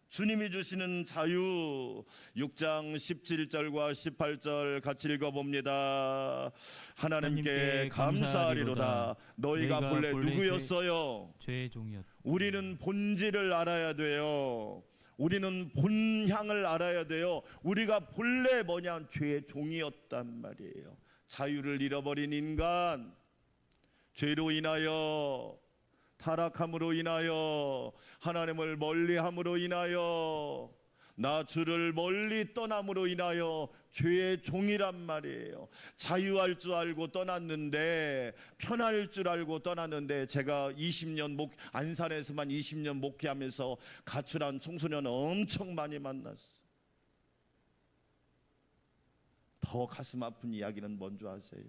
주님이 주시는 자유. 6장 17절과 18절 같이 읽어봅니다. 하나님께 감사하리로다. 너희가 본래 누구였어요? 죄의 종이었다. 우리는 본질을 알아야 돼요. 우리는 본향을 알아야 돼요. 우리가 본래 뭐냐? 죄의 종이었단 말이에요. 자유를 잃어버린 인간, 죄로 인하여, 타락함으로 인하여, 하나님을 멀리함으로 인하여, 나 주를 멀리 떠남으로 인하여 죄의 종이란 말이에요. 자유할 줄 알고 떠났는데, 편할 줄 알고 떠났는데, 제가 20년 안산에서만 20년 목회하면서 가출한 청소년 엄청 많이 만났어요. 더 가슴 아픈 이야기는 뭔지 아세요?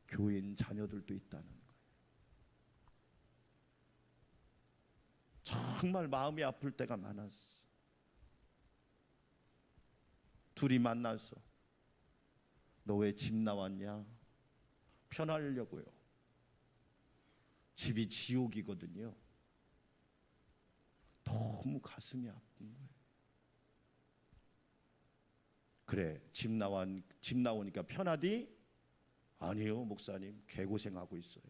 교인 자녀들도 있다는 거예요. 정말 마음이 아플 때가 많았어. 둘이 만나서 너 왜 집 나왔냐? 편하려고요. 집이 지옥이거든요. 너무 가슴이 아픈 거예요. 그래, 집 나오니까 편하디? 아니요, 목사님, 개고생하고 있어요.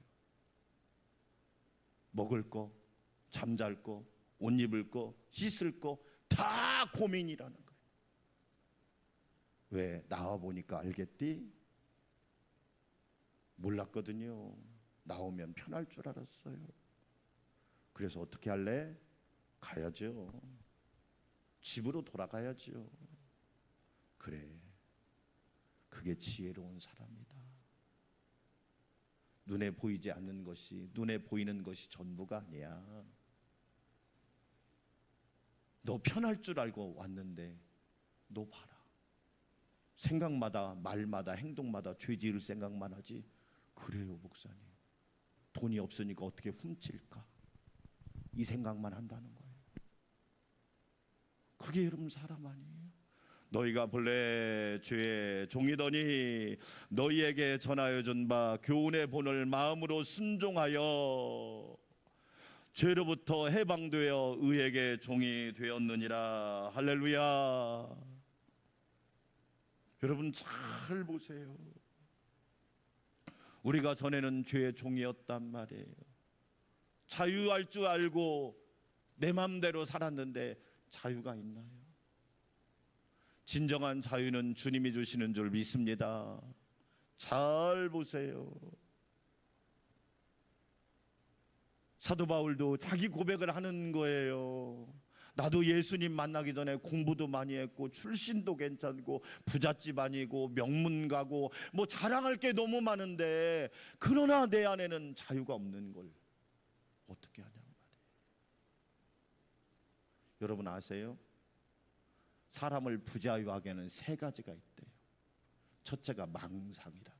먹을 거 잠잘 거, 옷 입을 거, 씻을 거 다 고민이라는 거예요. 왜? 나와 보니까 알겠디? 몰랐거든요. 나오면 편할 줄 알았어요. 그래서 어떻게 할래? 가야죠. 집으로 돌아가야죠. 그래, 그게 지혜로운 사람이다. 눈에 보이지 않는 것이, 눈에 보이는 것이 전부가 아니야. 너 편할 줄 알고 왔는데 너 봐라. 생각마다, 말마다, 행동마다 죄 지을 생각만 하지. 그래요, 목사님. 돈이 없으니까 어떻게 훔칠까? 이 생각만 한다는 거예요. 그게 여러분 사람 아니에요? 너희가 본래 죄의 종이더니 너희에게 전하여 준 바 교훈의 본을 마음으로 순종하여 죄로부터 해방되어 의에게 종이 되었느니라. 할렐루야. 여러분 잘 보세요. 우리가 전에는 죄의 종이었단 말이에요. 자유할 줄 알고 내 맘대로 살았는데 자유가 있나요? 진정한 자유는 주님이 주시는 줄 믿습니다. 잘 보세요. 사도 바울도 자기 고백을 하는 거예요. 나도 예수님 만나기 전에 공부도 많이 했고 출신도 괜찮고 부잣집 아니고 명문가고 뭐 자랑할 게 너무 많은데 그러나 내 안에는 자유가 없는 걸 어떻게 하냐 말이에요. 여러분 아세요? 사람을 부자유하게는 세 가지가 있대요. 첫째가 망상이랍니다.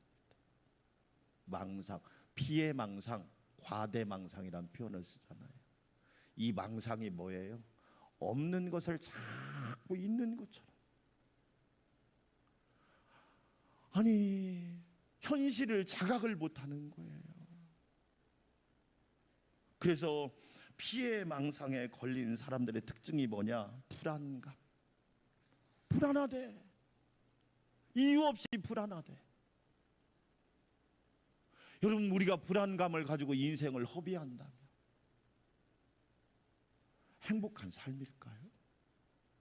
망상, 피해망상, 과대망상이라는 표현을 쓰잖아요. 이 망상이 뭐예요? 없는 것을 자꾸 있는 것처럼. 아니, 현실을 자각을 못하는 거예요. 그래서 피해망상에 걸린 사람들의 특징이 뭐냐? 불안감. 불안하대. 이유 없이 불안하대. 여러분, 우리가 불안감을 가지고 인생을 허비한다면 행복한 삶일까요?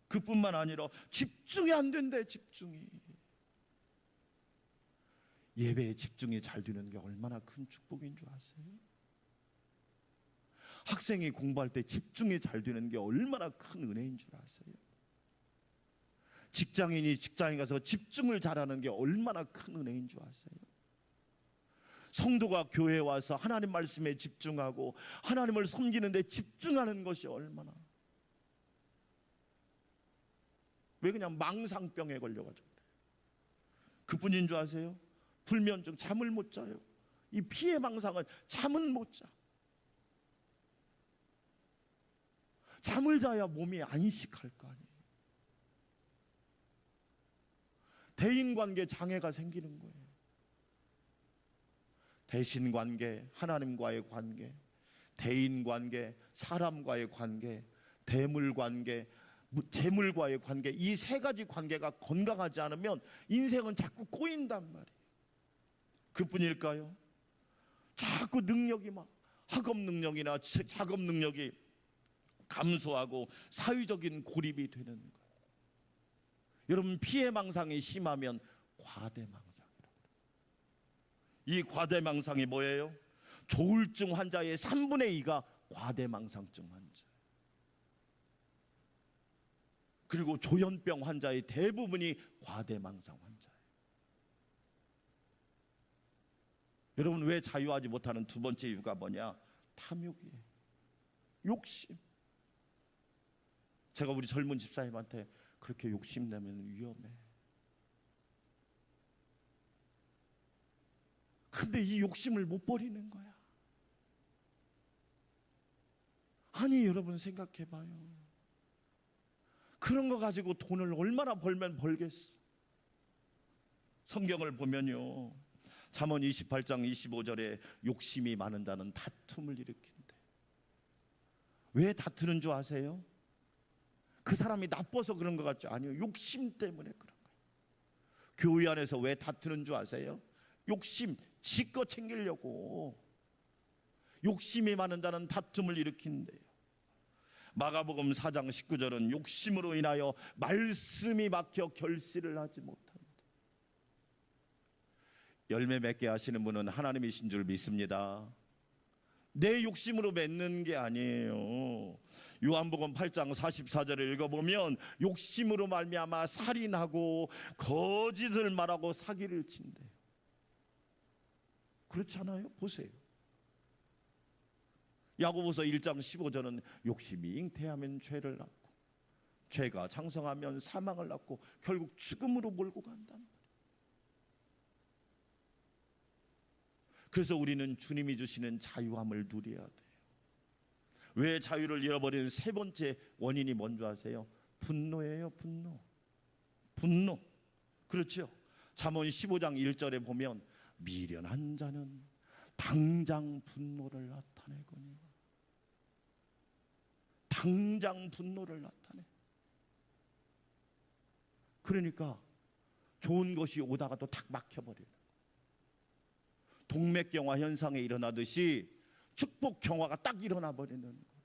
그뿐만 아니라 집중이 안 된대. 집중이. 예배에 집중이 잘 되는 게 얼마나 큰 축복인 줄 아세요? 학생이 공부할 때 집중이 잘 되는 게 얼마나 큰 은혜인 줄 아세요? 직장인이 직장에 가서 집중을 잘하는 게 얼마나 큰 은혜인 줄 아세요? 성도가 교회에 와서 하나님 말씀에 집중하고 하나님을 섬기는 데 집중하는 것이 얼마나. 왜 그냥 망상병에 걸려가지고 그래요. 그뿐인 줄 아세요? 불면증, 잠을 못 자요. 이 피해망상은 잠은 못 자. 잠을 자야 몸이 안식할 거 아니에요. 대인관계 장애가 생기는 거예요. 대신관계, 하나님과의 관계, 대인관계, 사람과의 관계, 대물관계, 재물과의 관계, 이 세 가지 관계가 건강하지 않으면 인생은 자꾸 꼬인단 말이에요. 그뿐일까요? 자꾸 능력이 막 학업 능력이나 작업 능력이 감소하고 사회적인 고립이 되는 거예요. 여러분, 피해망상이 심하면 과대망상이라고. 이 과대망상이 뭐예요? 조울증 환자의 3분의 2가 과대망상증 환자예요. 그리고 조현병 환자의 대부분이 과대망상 환자예요. 여러분, 왜 자유하지 못하는 두 번째 이유가 뭐냐? 탐욕이에요. 욕심. 제가 우리 젊은 집사님한테 그렇게 욕심내면 위험해. 근데 이 욕심을 못 버리는 거야. 아니, 여러분 생각해봐요. 그런 거 가지고 돈을 얼마나 벌면 벌겠어. 성경을 보면요, 잠언 28장 25절에 욕심이 많은 자는 다툼을 일으킨대. 왜 다투는 줄 아세요? 그 사람이 나빠서 그런 것 같죠? 아니요, 욕심 때문에 그런 거예요. 교회 안에서 왜 다투는 줄 아세요? 욕심, 지 거 챙기려고. 욕심이 많은 자는 다툼을 일으킨대요. 마가복음 4장 19절은 욕심으로 인하여 말씀이 막혀 결실을 하지 못한다. 열매 맺게 하시는 분은 하나님이신 줄 믿습니다. 내 욕심으로 맺는 게 아니에요. 요한복음 8장 44절을 읽어보면 욕심으로 말미암아 살인하고 거짓을 말하고 사기를 친대요. 그렇지 않아요? 보세요. 야고보서 1장 15절은 욕심이 잉태하면 죄를 낳고 죄가 장성하면 사망을 낳고 결국 죽음으로 몰고 간단 말이에요. 그래서 우리는 주님이 주시는 자유함을 누려야 돼요. 왜 자유를 잃어버리는 세 번째 원인이 뭔지 아세요? 분노예요. 분노. 그렇죠. 잠언 15장 1절에 보면 미련한 자는 당장 분노를 나타내거니와. 당장 분노를 나타내. 그러니까 좋은 것이 오다가 또 탁 막혀버려요. 동맥경화 현상이 일어나듯이 축복경화가 딱 일어나 버리는 거예요.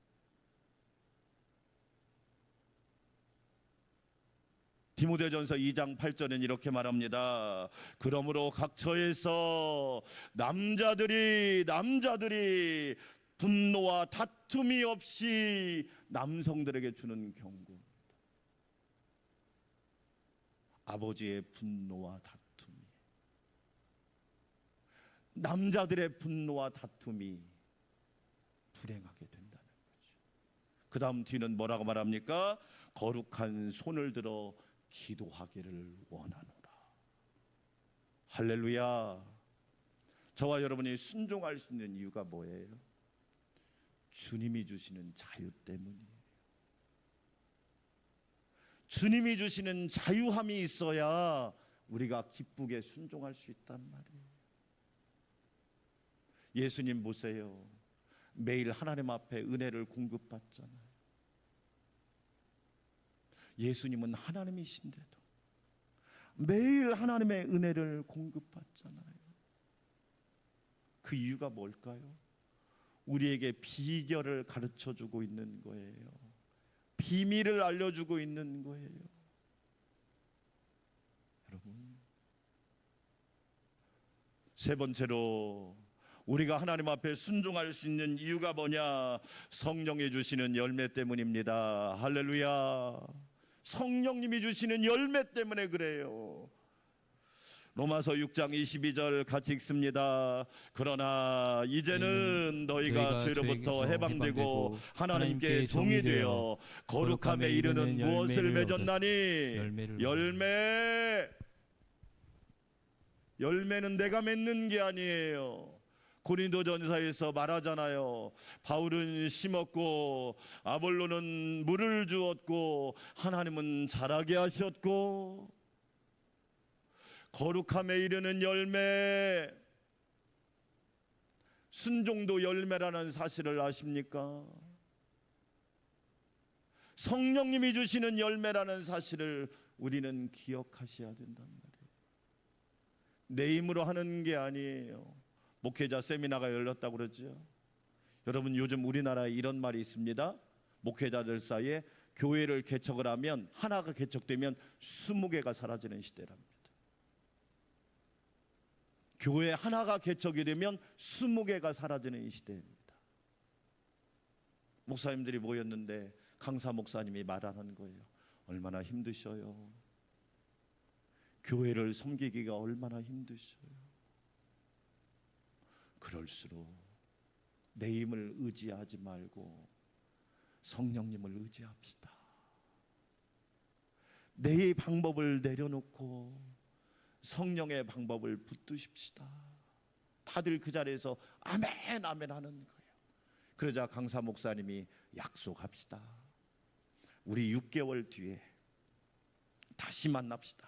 디모데전서 2장 8절은 이렇게 말합니다. 그러므로 각 처에서 남자들이 분노와 다툼이 없이 남성들에게 주는 경고. 아버지의 분노와 다툼이, 남자들의 분노와 다툼이 불행하게 된다는 거죠. 그 다음 뒤는 뭐라고 말합니까? 거룩한 손을 들어 기도하기를 원하노라. 할렐루야. 저와 여러분이 순종할 수 있는 이유가 뭐예요? 주님이 주시는 자유 때문이에요. 주님이 주시는 자유함이 있어야 우리가 기쁘게 순종할 수 있단 말이에요. 예수님 보세요. 매일 하나님 앞에 은혜를 공급받잖아요. 예수님은 하나님이신데도 매일 하나님의 은혜를 공급받잖아요. 그 이유가 뭘까요? 우리에게 비결을 가르쳐주고 있는 거예요. 비밀을 알려주고 있는 거예요. 여러분, 세 번째로 우리가 하나님 앞에 순종할 수 있는 이유가 뭐냐? 성령이 주시는 열매 때문입니다. 할렐루야. 성령님이 주시는 열매 때문에 그래요. 로마서 6장 22절 같이 읽습니다. 그러나 이제는 너희가 죄로부터 해방되고 하나님께 종이 되어 거룩함에 이르는 무엇을 맺었나니? 열매는 내가 맺는 게 아니에요. 고린도전서에서 말하잖아요. 바울은 심었고 아볼로는 물을 주었고 하나님은 자라게 하셨고. 거룩함에 이르는 열매, 순종도 열매라는 사실을 아십니까? 성령님이 주시는 열매라는 사실을 우리는 기억하셔야 된단 말이에요. 내 힘으로 하는 게 아니에요. 목회자 세미나가 열렸다고 그러죠. 여러분, 요즘 우리나라에 이런 말이 있습니다. 목회자들 사이에 교회를 개척을 하면, 하나가 개척되면 20개가 사라지는 시대랍니다. 교회 하나가 개척이 되면 20개가 사라지는 이 시대입니다. 목사님들이 모였는데 강사 목사님이 말하는 거예요. 얼마나 힘드셔요. 교회를 섬기기가 얼마나 힘드셔요. 그럴수록 내 힘을 의지하지 말고 성령님을 의지합시다. 내 방법을 내려놓고 성령의 방법을 붙드십시다. 다들 그 자리에서 아멘 아멘 하는 거예요. 그러자 강사 목사님이 약속합시다. 우리 6개월 뒤에 다시 만납시다.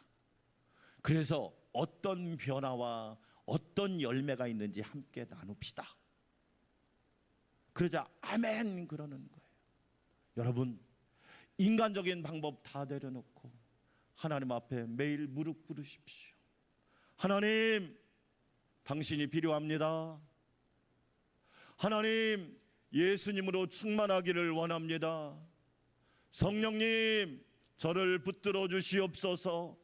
그래서 어떤 변화와 어떤 열매가 있는지 함께 나눕시다. 그러자 아멘 그러는 거예요. 여러분, 인간적인 방법 다 내려놓고 하나님 앞에 매일 무릎 꿇으십시오. 하나님, 당신이 필요합니다. 하나님, 예수님으로 충만하기를 원합니다. 성령님, 저를 붙들어 주시옵소서.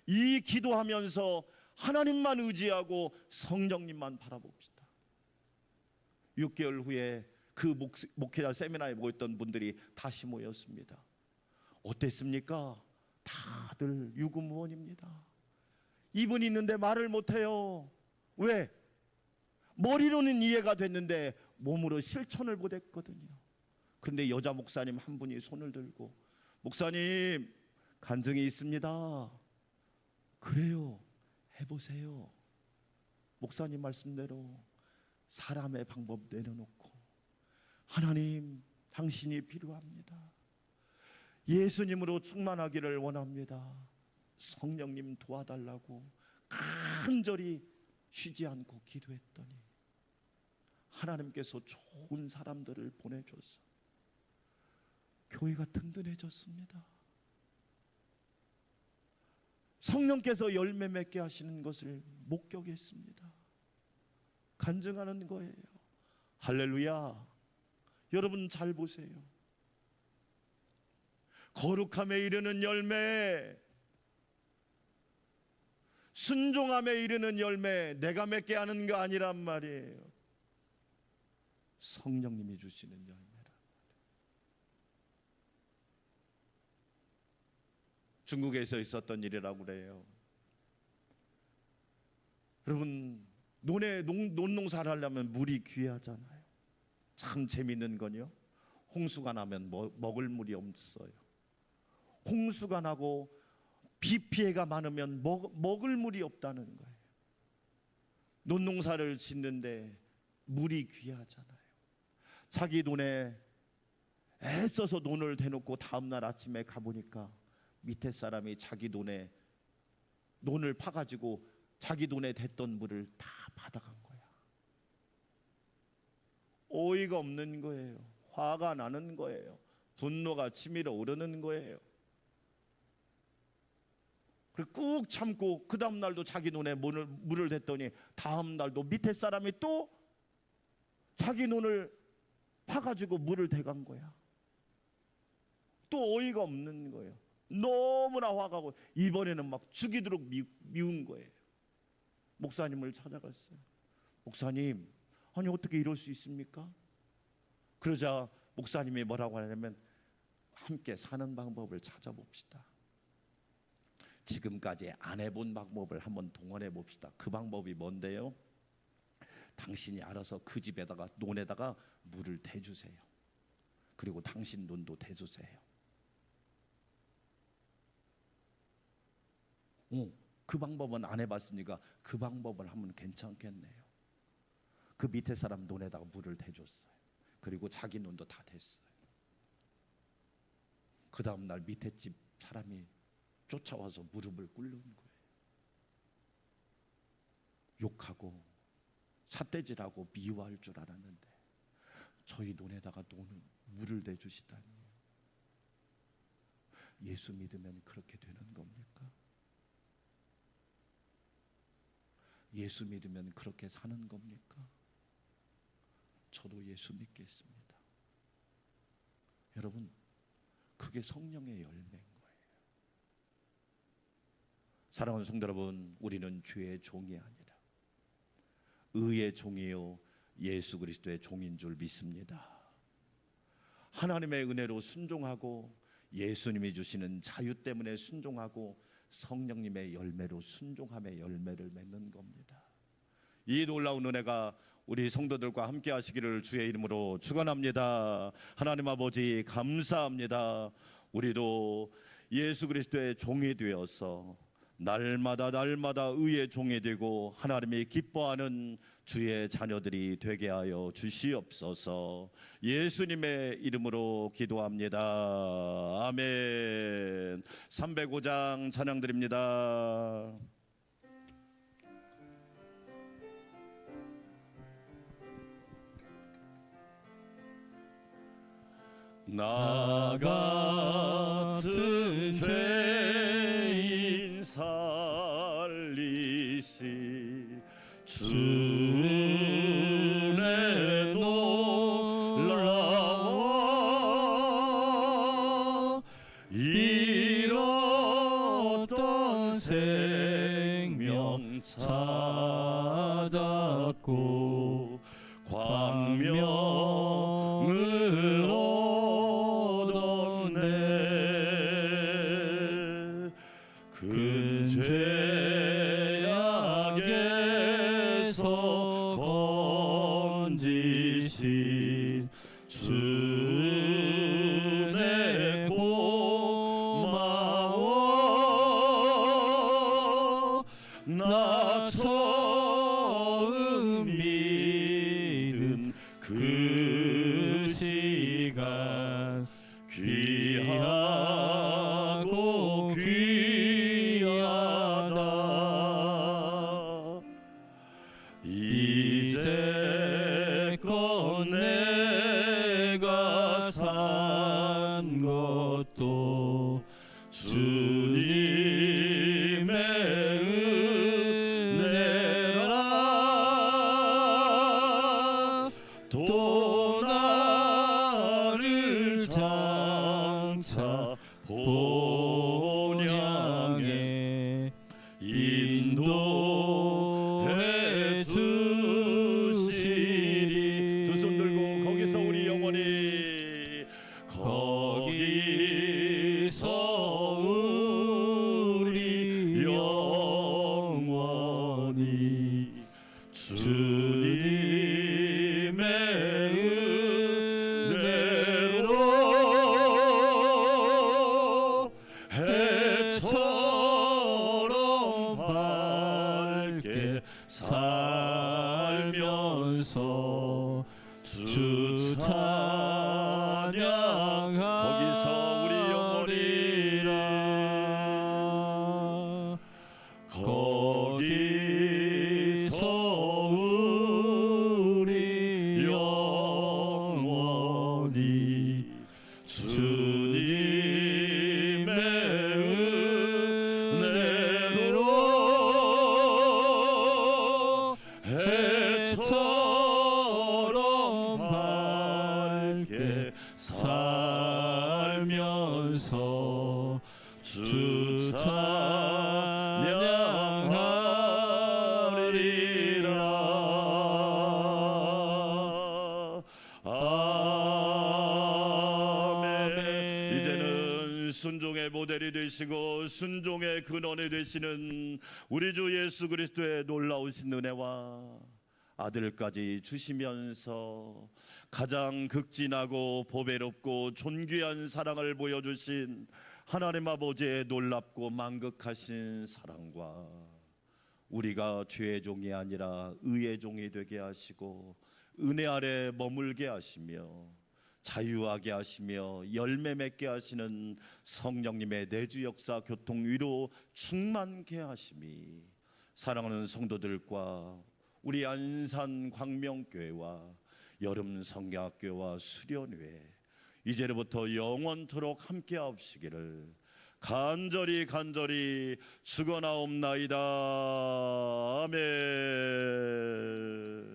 이 기도하면서 하나님만 의지하고 성령님만 바라봅시다. 6개월 후에 그 목회자 세미나에 모였던 분들이 다시 모였습니다. 어땠습니까? 다들 유구무원입니다. 이분이 있는데 말을 못해요. 왜? 머리로는 이해가 됐는데 몸으로 실천을 못했거든요. 그런데 여자 목사님 한 분이 손을 들고, 목사님, 간증이 있습니다. 그래요, 해보세요. 목사님 말씀대로 사람의 방법 내려놓고, 하나님, 당신이 필요합니다. 예수님으로 충만하기를 원합니다. 성령님 도와달라고 간절히 쉬지 않고 기도했더니 하나님께서 좋은 사람들을 보내줘서 교회가 든든해졌습니다. 성령께서 열매 맺게 하시는 것을 목격했습니다. 간증하는 거예요. 할렐루야. 여러분 잘 보세요. 거룩함에 이르는 열매, 순종함에 이르는 열매, 내가 맺게 하는 거 아니란 말이에요. 성령님이 주시는 열매란 말이에요. 중국에서 있었던 일이라고 그래요. 여러분, 논농사를 하려면 물이 귀하잖아요. 참 재밌는 건요, 홍수가 나면 먹을 물이 없어요. 홍수가 나고 비 피해가 많으면 먹을 물이 없다는 거예요. 논농사를 짓는데 물이 귀하잖아요. 자기 논에 애써서 논을 대놓고 다음날 아침에 가보니까 밑에 사람이 자기 논에 논을 파가지고 자기 논에 댔던 물을 다 받아간 거야. 어이가 없는 거예요. 화가 나는 거예요. 분노가 치밀어 오르는 거예요. 그리고 꾹 참고 그 다음 날도 자기 논에 물을 댔더니 다음 날도 밑에 사람이 또 자기 논을 파가지고 물을 대간 거야. 또 어이가 없는 거예요. 너무나 화가 나고 이번에는 막 죽이도록 미운 거예요. 목사님을 찾아갔어요. 목사님, 아니 어떻게 이럴 수 있습니까? 그러자 목사님이 뭐라고 하냐면, 함께 사는 방법을 찾아봅시다. 지금까지 안 해본 방법을 한번 동원해 봅시다. 그 방법이 뭔데요? 당신이 알아서 그 집에다가 논에다가 물을 대주세요. 그리고 당신 논도 대주세요. 그 방법은 안 해봤으니까 그 방법을 하면 괜찮겠네요. 그 밑에 사람 논에다가 물을 대줬어요. 그리고 자기 논도 다 됐어요. 그 다음 날 밑에 집 사람이 쫓아와서 무릎을 꿇는 거예요. 욕하고 삿대질하고 미워할 줄 알았는데 저희 논에다가 물을 대주시다니. 예수 믿으면 그렇게 되는 겁니까? 예수 믿으면 그렇게 사는 겁니까? 저도 예수 믿겠습니다. 여러분, 그게 성령의 열매인 거예요. 사랑하는 성도 여러분, 우리는 주의 종이 아니라 의의 종이요 예수 그리스도의 종인 줄 믿습니다. 하나님의 은혜로 순종하고 예수님이 주시는 자유 때문에 순종하고 성령님의 열매로 순종함의 열매를 맺는 겁니다. 이 놀라운 은혜가 우리 성도들과 함께 하시기를 주의 이름으로 축원합니다. 하나님 아버지 감사합니다. 우리도 예수 그리스도의 종이 되어서 날마다 의의 종이 되고 하나님이 기뻐하는 주의 자녀들이 되게 하여 주시옵소서. 예수님의 이름으로 기도합니다. 아멘. 305장 찬양 드립니다. 나 같은 죄인 살리시 주의 놀라워 잃었던 생명 찾았고 광명을 얻었네. 큰 죄악에서 건지신 주내 고마워. 나 처음 믿은 그 시간 귀하고 귀하다. 이제껏 내가 산 것도 주님의 은혜라. 또 나를 장차 본향에 인도해 주시리. 두 손 들고 거기서 우리 영원히, 거기서 우리 영원히 주님의 은혜로 해처럼 밝게 살면서 주 찬양하리라. 거기서 우리 영원히 주님의 은혜로 해처럼 밝게 살면서 주 찬양하리라. 아멘. 이제는 순종의 모델이 되시고 순종의 근원이 되시는 우리 주 예수 그리스도의 놀라우신 은혜와 아들까지 주시면서 가장 극진하고 보배롭고 존귀한 사랑을 보여주신 하나님 아버지의 놀랍고 만극하신 사랑과 우리가 죄의 종이 아니라 의의 종이 되게 하시고 은혜 아래 머물게 하시며 자유하게 하시며 열매 맺게 하시는 성령님의 내주 역사 교통 위로 충만케 하심이 사랑하는 성도들과 우리 안산 광명교회와 여름 성경학교와 수련회 이제로부터 영원토록 함께 하옵시기를 간절히 축원하옵나이다. 아멘.